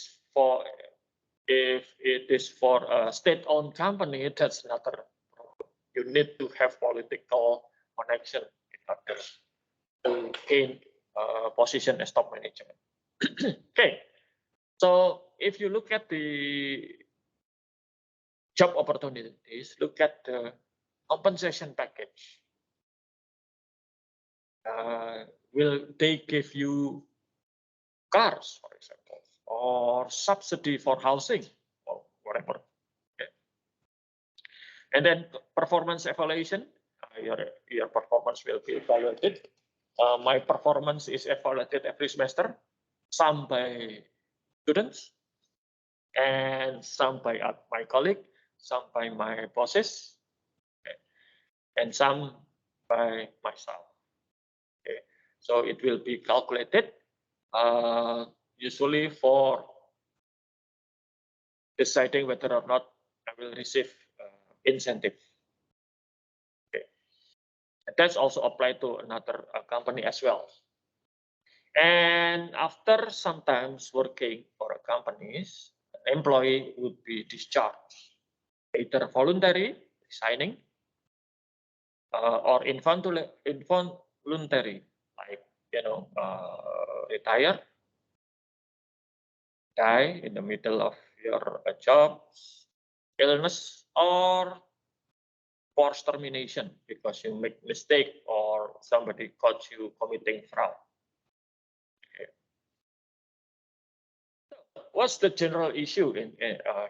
is for a state-owned company, that's another problem. You need to have political connection in order to gain a position as top management. Okay, so if you look at the job opportunities, look at the compensation package. Will they give you cars, for example, or subsidy for housing, or whatever? Okay. And then performance evaluation, your performance will be evaluated. My performance is evaluated every semester, some by students, and some by my colleague, some by my bosses, okay, and some by myself. Okay. So it will be calculated usually for deciding whether or not I will receive incentive. Okay. And that's also applied to another company as well. And after sometimes working for a companies, an employee would be discharged, either voluntary, resigning, or involuntary, like retire, die in the middle of your job, illness, or forced termination because you make mistake or somebody caught you committing fraud. Okay. What's the general issue in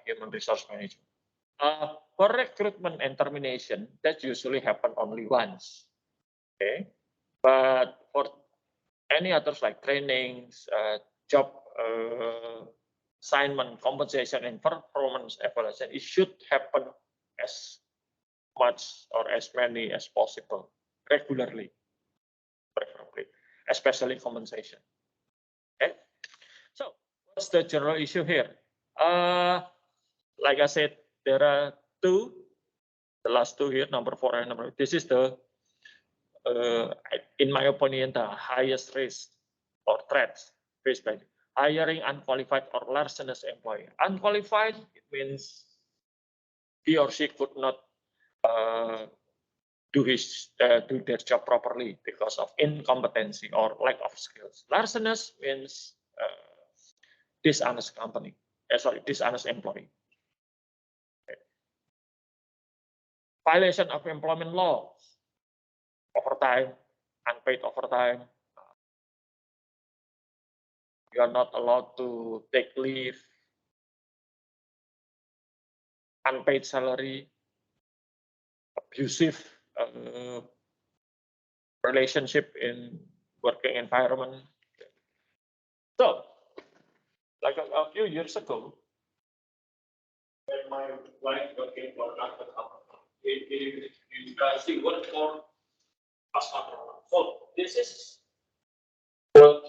human resource management? For recruitment and termination, that usually happen only once. Okay, but for any others like trainings, job assignment, compensation, and performance evaluation, it should happen as much or as many as possible regularly, preferably, especially compensation. Okay, so what's the general issue here? Like I said, there are two, the last two here, number 4 and number. This is the, in my opinion, the highest risk or threats faced by. hiring unqualified or licensed employee. Unqualified, it means he or she could not do their job properly because of incompetency or lack of skills. Licensed means dishonest company. Dishonest employee. Okay. Violation of employment law, overtime, unpaid overtime. You are not allowed to take leave, unpaid salary, abusive relationship in working environment. So, like a few years ago, when my wife working for another company, she worked for us. So this is what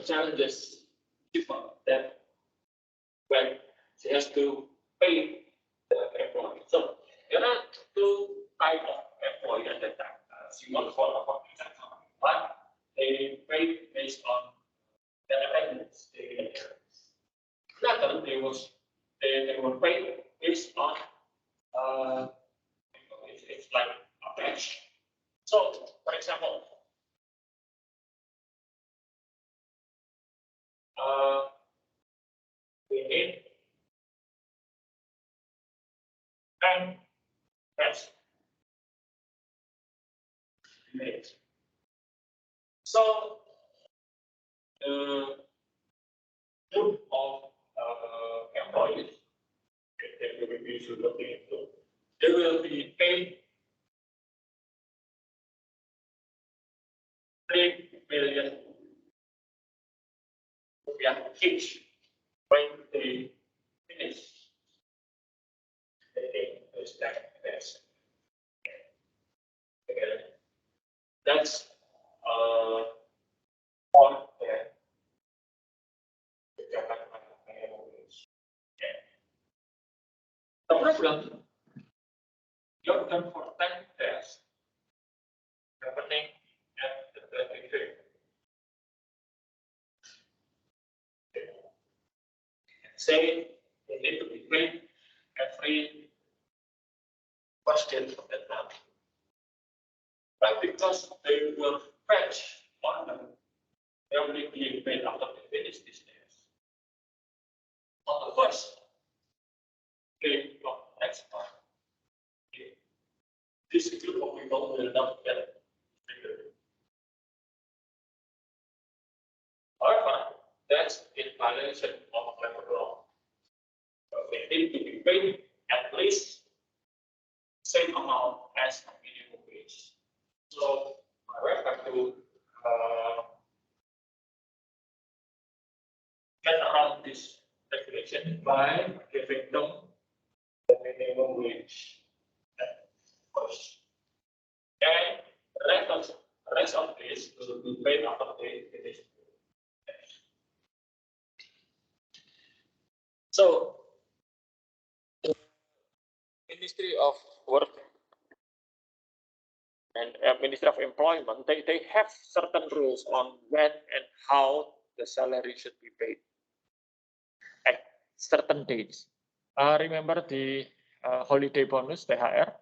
challenges people that when she has to pay the employee. So there are two types of employee at that time. She worked for a company, but they pay based on their attendance. Another, they were paid based on it's like a batch. So, for example, we need 10 batch. So, the group of employees that we should look into, they will be paid 3 million each when they finish the stack. That's on the problem, you're done for 10 tests happening at the 25th. Say they need to be paid every first day of that month. But because they will fetch on them, they only being paid after they finish these days. On the first day of next month, this group of people will not get paid. However, that's in violation of labor law. So they need to be paid at least same amount as minimum wage. So my wife have to get around this regulation by giving them the minimum wage first. And the rest of this will be paid after they finish. So the Ministry of Work and Ministry of Employment, they have certain rules on when and how the salary should be paid at certain dates. Remember the holiday bonus, THR?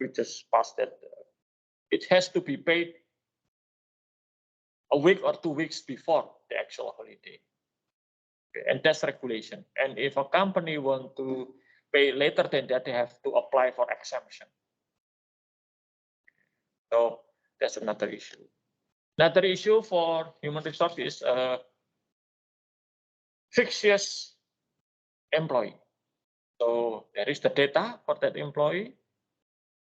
We just passed that. It has to be paid a week or 2 weeks before the actual holiday. Okay, and that's regulation. And if a company want to pay later than that, they have to apply for exemption. So that's another issue. Another issue for human resources is fictitious employee. So there is the data for that employee.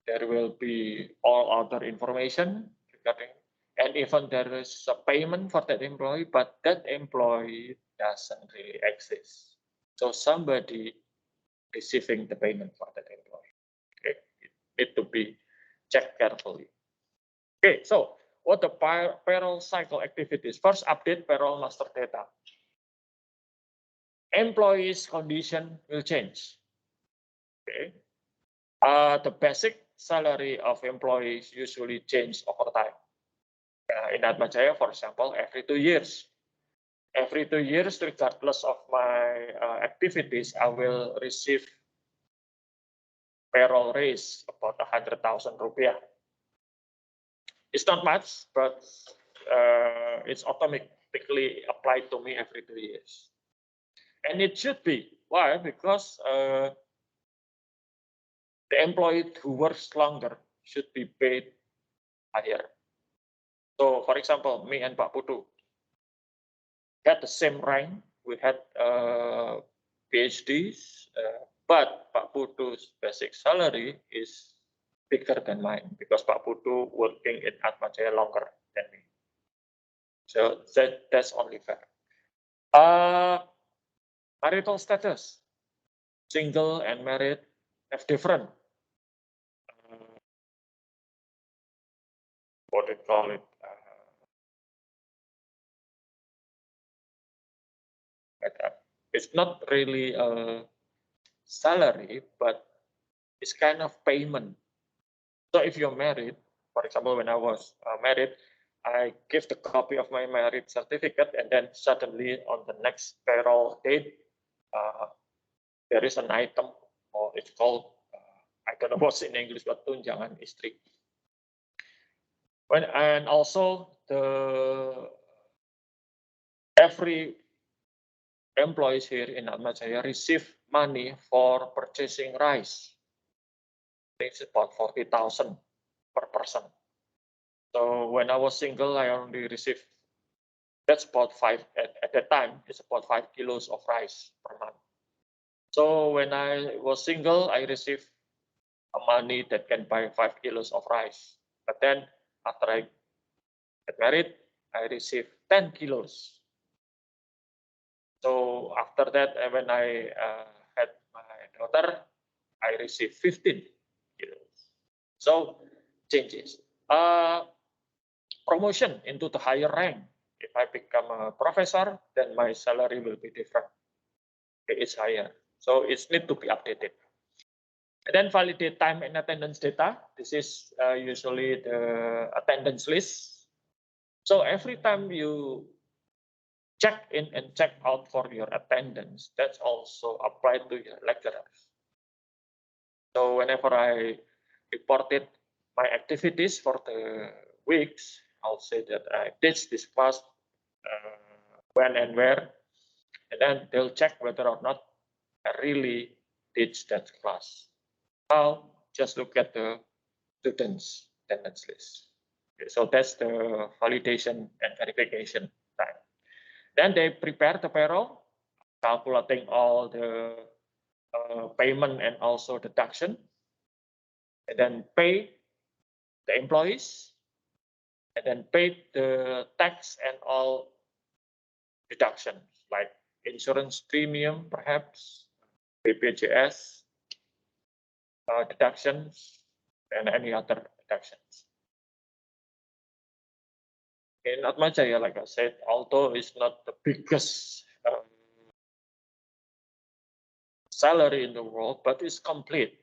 There will be all other information regarding, and even there is a payment for that employee, but that employee doesn't really exist. So somebody receiving the payment for that employee. Okay, it need to be checked carefully. Okay, so what the payroll cycle activities? First, update payroll master data. Employees' condition will change. Okay, the basic salary of employees usually change over time. In Atmajaya, for example, every 2 years. every 2 years, regardless of my activities, I will receive payroll raise about 100,000 rupiah. It's not much, but it's automatically applied to me every 2 years. And it should be. Why? Because the employee who works longer should be paid higher. So, for example, me and Pak Putu had the same rank. We had PhDs, but Pak Putu's basic salary is bigger than mine because Pak Putu working in Atmajaya longer than me. So that's only fair. Marital status, single and married have different. What do you call it? It's not really a salary, but it's kind of payment. So if you're married, for example, when I was married, I give the copy of my marriage certificate, and then suddenly on the next payroll date, there is an item, or it's called, I don't know what's in English, but tunjangan istri. And also every employees here in Atmajaya receive money for purchasing rice. It's about 40,000 per person. So when I was single, I only received, that's about at that time, it's about 5 kilos of rice per month. So when I was single, I received money that can buy 5 kilos of rice. But then after I get married, I received 10 kilos. So after that, when I had my daughter, I received 15 kilos. So changes. Promotion into the higher rank. If I become a professor, then my salary will be different. It's higher. So it needs to be updated. And then validate time and attendance data. This is usually the attendance list. So every time you check in and check out for your attendance, that's also applied to your lecturers. So whenever I reported my activities for the weeks, I'll say that I did this class, when and where, and then they'll check whether or not I really did that class. Now, just look at the students' attendance list. Okay, so that's the validation and verification time. Then they prepare the payroll, calculating all the payment and also deduction, and then pay the employees, and then pay the tax and all deductions like insurance premium, perhaps BPJS deductions, and any other deductions. In Atmajaya, like I said, although it's not the biggest salary in the world, but it's complete.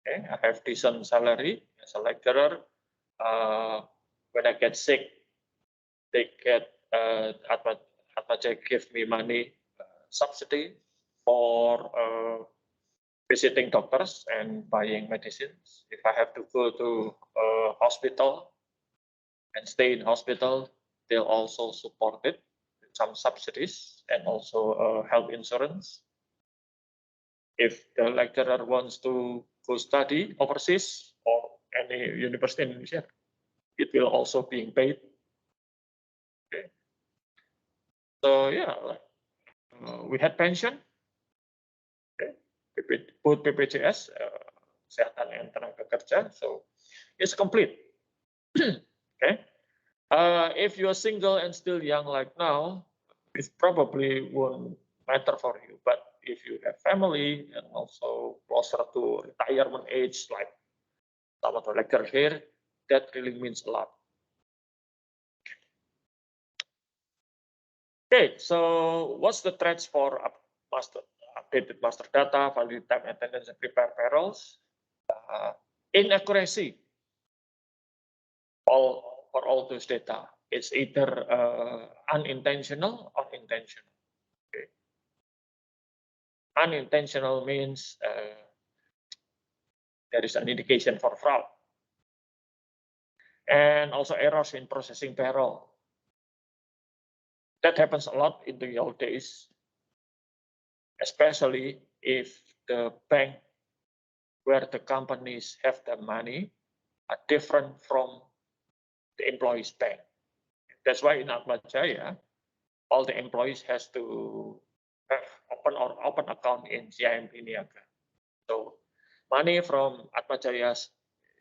Okay, I have decent salary as a lecturer. When I get sick, they get Atmajaya give me money subsidy for visiting doctors and buying medicines. If I have to go to a hospital and stay in hospital, they'll also support it with some subsidies and also health insurance. If the lecturer wants to go study overseas or any university in Indonesia, it will also being paid. Okay. So yeah, we had pension. Okay. Both BPJS, kesehatan and tenaga kerja. So it's complete. Okay. If you're single and still young like now, it probably won't matter for you. But if you have family and also closer to retirement age, like some of the lecturers here, that really means a lot. Okay, so what's the threats for updated master data, valid time attendance, and prepare payrolls? Inaccuracy for all those data. it's either unintentional or intentional. Okay. Unintentional means there is an indication for fraud. And also errors in processing payroll. That happens a lot in the old days, especially if the bank where the companies have the money are different from the employees' bank. That's why in Atmajaya, all the employees has to have open account in CIMB Niaga. So money from Atmajaya's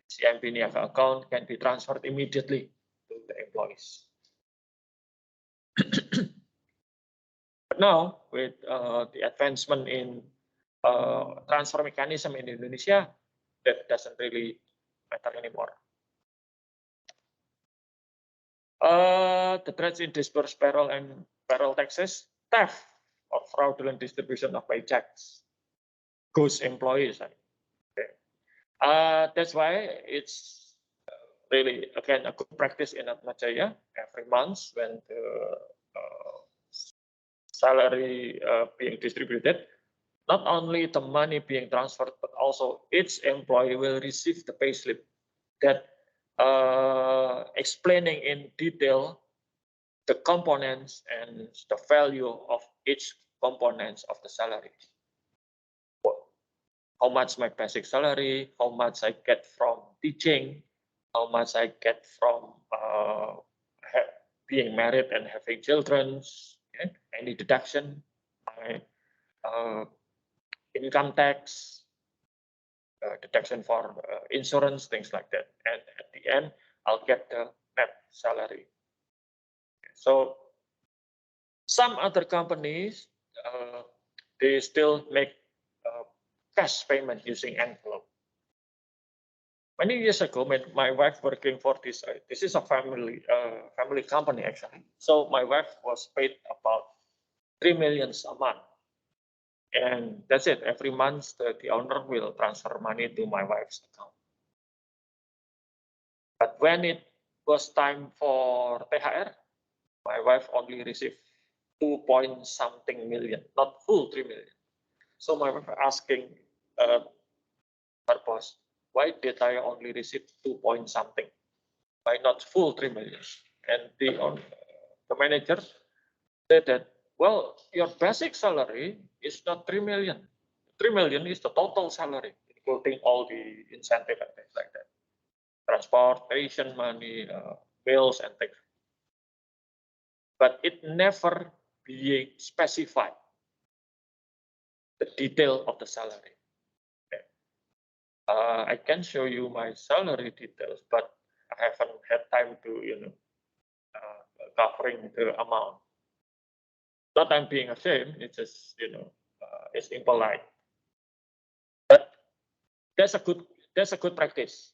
CIMB Niaga account can be transferred immediately to the employees. But now, with the advancement in transfer mechanism in Indonesia, that doesn't really matter anymore. The threats in disbursed payroll and payroll taxes, theft or fraudulent distribution of paychecks, ghost employees. Okay. That's why it's really, again, a good practice in Atmajaya every month when the salary being distributed, not only the money being transferred, but also each employee will receive the payslip that explaining in detail the components and the value of each components of the salary. How much my basic salary, how much I get from teaching, how much I get from being married and having children, okay? Any deduction, my income tax, deduction for insurance, things like that. And at the end, I'll get the net salary. So some other companies, they still make cash payment using envelope. Many years ago, when my wife working for this is a family company actually. So my wife was paid about 3 million a month. And that's it. Every month, the owner will transfer money to my wife's account. But when it was time for THR, my wife only received 2-point-something million, not full 3 million. So my wife asking her boss, why did I only receive 2-point-something? Why not full 3 million? And the manager said that, well, your basic salary is not 3 million. 3 million is the total salary, including all the incentive and things like that. Transportation money, bills and things. But it never being specified the detail of the salary. Okay. I can show you my salary details, but I haven't had time to, covering the amount. Not I'm being ashamed, it's just, it's impolite. But that's a good practice.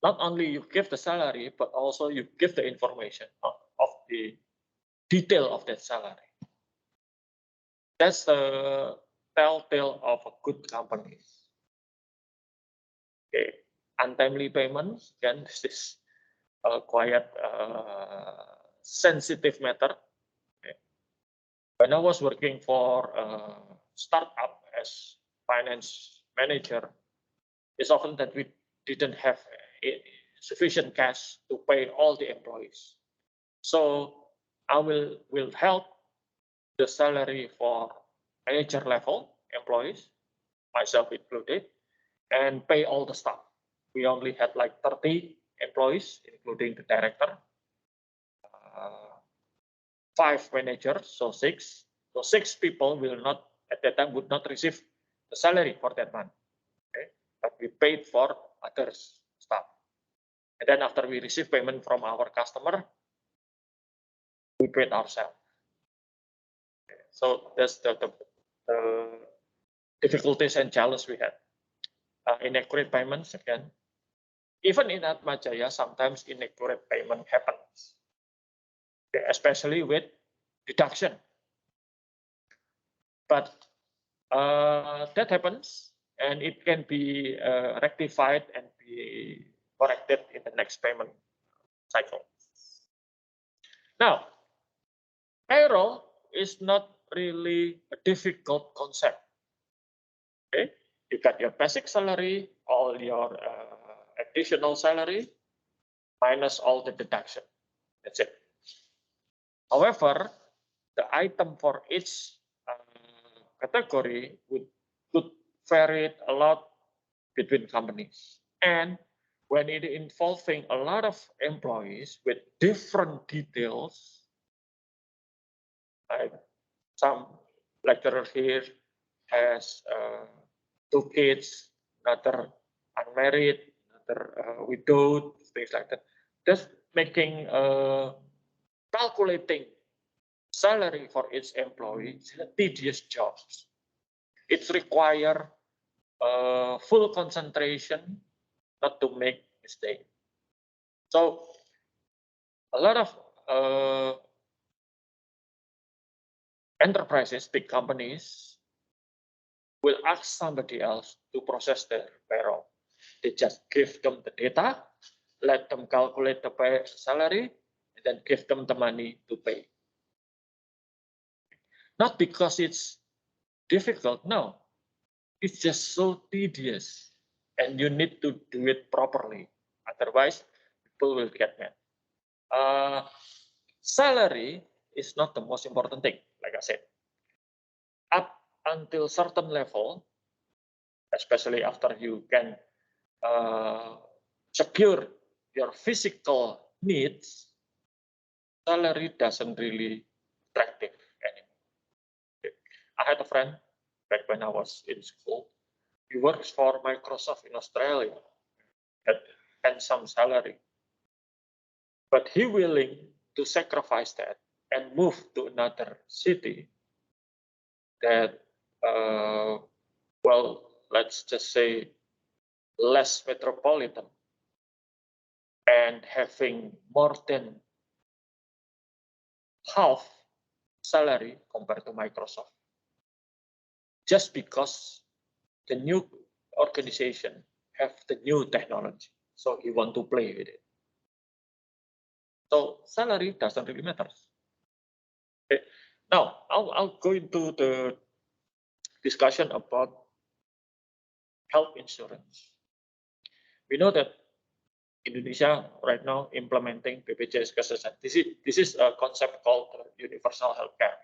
Not only you give the salary, but also you give the information of the detail of that salary. That's the telltale of a good company. Okay, untimely payments, again, this is a quite sensitive matter. Okay. When I was working for a startup as finance manager, it's often that we didn't have sufficient cash to pay all the employees. So I will help the salary for manager level employees, myself included, and pay all the staff. We only had like 30 employees, including the director, 5 managers, so 6. So 6 people will not, at that time, would not receive the salary for that month. Okay? But we paid for others staff. And then after we receive payment from our customer, we paid ourselves. Okay. So that's the difficulties and challenge we had. Inaccurate payments again. Even in Atmajaya, sometimes inaccurate payment happens, okay, especially with deduction. But that happens, and it can be rectified and be corrected in the next payment cycle. Now, payroll is not really a difficult concept. Okay, you got your basic salary, all your additional salary, minus all the deduction. That's it. However, the item for each category could vary a lot between companies. And when it involving a lot of employees with different details, like some lecturer here has 2 kids, another unmarried, another widowed, things like that. Just making calculating salary for each employee is a tedious job. It requires full concentration not to make mistake. So a lot of enterprises, big companies, will ask somebody else to process their payroll. They just give them the data, let them calculate the pay salary, and then give them the money to pay. Not because it's difficult, no. It's just so tedious, and you need to do it properly. Otherwise, people will get mad. Salary is not the most important thing, like I said. Up until certain level, especially after you can secure your physical needs, salary doesn't really attractive anymore. Okay. I had a friend back when I was in school. He works for Microsoft in Australia at handsome salary, but he willing to sacrifice that and move to another city that, well, let's just say less metropolitan and having more than half salary compared to Microsoft, just because the new organization have the new technology, so he want to play with it. So salary doesn't really matter. Okay. Now I'll go into the discussion about health insurance. We know that Indonesia right now implementing BPJS Kesehatan. This is a concept called universal healthcare.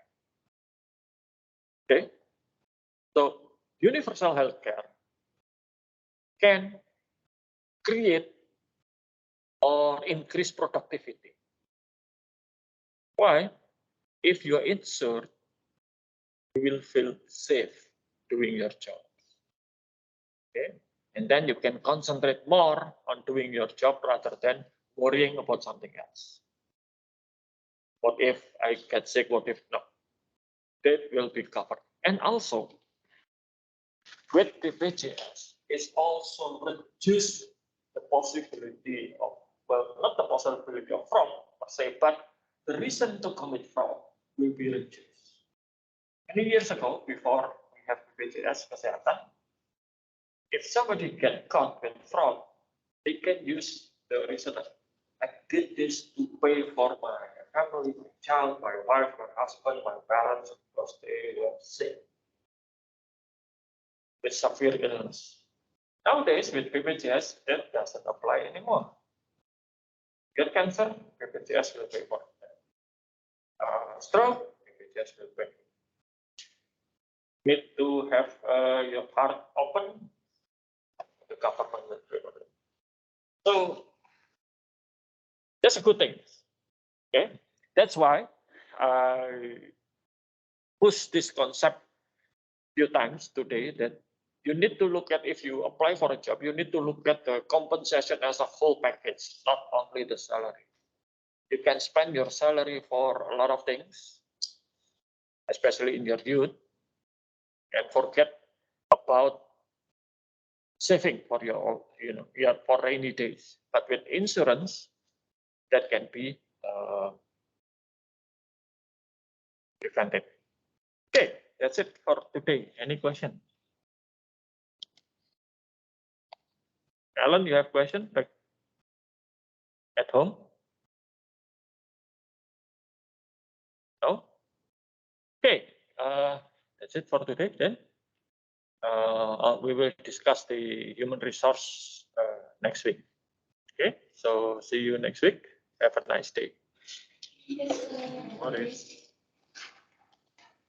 Okay, so universal healthcare can create or increase productivity. Why? If you are insured, you will feel safe doing your job. Okay, and then you can concentrate more on doing your job rather than worrying about something else. What if I get sick? What if no? That will be covered. And also, with BPJS, it's also reduce the possibility of, well, not the possibility of fraud per se, but the reason to commit fraud will be reduced. Many years ago, before we have BPJS Kesehatan, if somebody get caught with fraud, they can use the reason that I did this to pay for my family, my child, my wife, my husband, my parents, because they were sick with severe illness. Nowadays, with BPJS, that doesn't apply anymore. Get cancer, BPJS will pay for it. Stroke, BPJS will pay. Need to have your heart open, the government will pay for it. So that's a good thing. Okay, that's why I push this concept a few times today that you need to look at, if you apply for a job, you need to look at the compensation as a whole package, not only the salary. You can spend your salary for a lot of things, especially in your youth, and forget about saving for your, for rainy days. But with insurance, that can be prevented. Okay, that's it for today. Any question? Alan, you have question back at home? That's it for today. Then we will discuss the human resource next week. Okay, so see you next week. Have a nice day. Yes, Morning.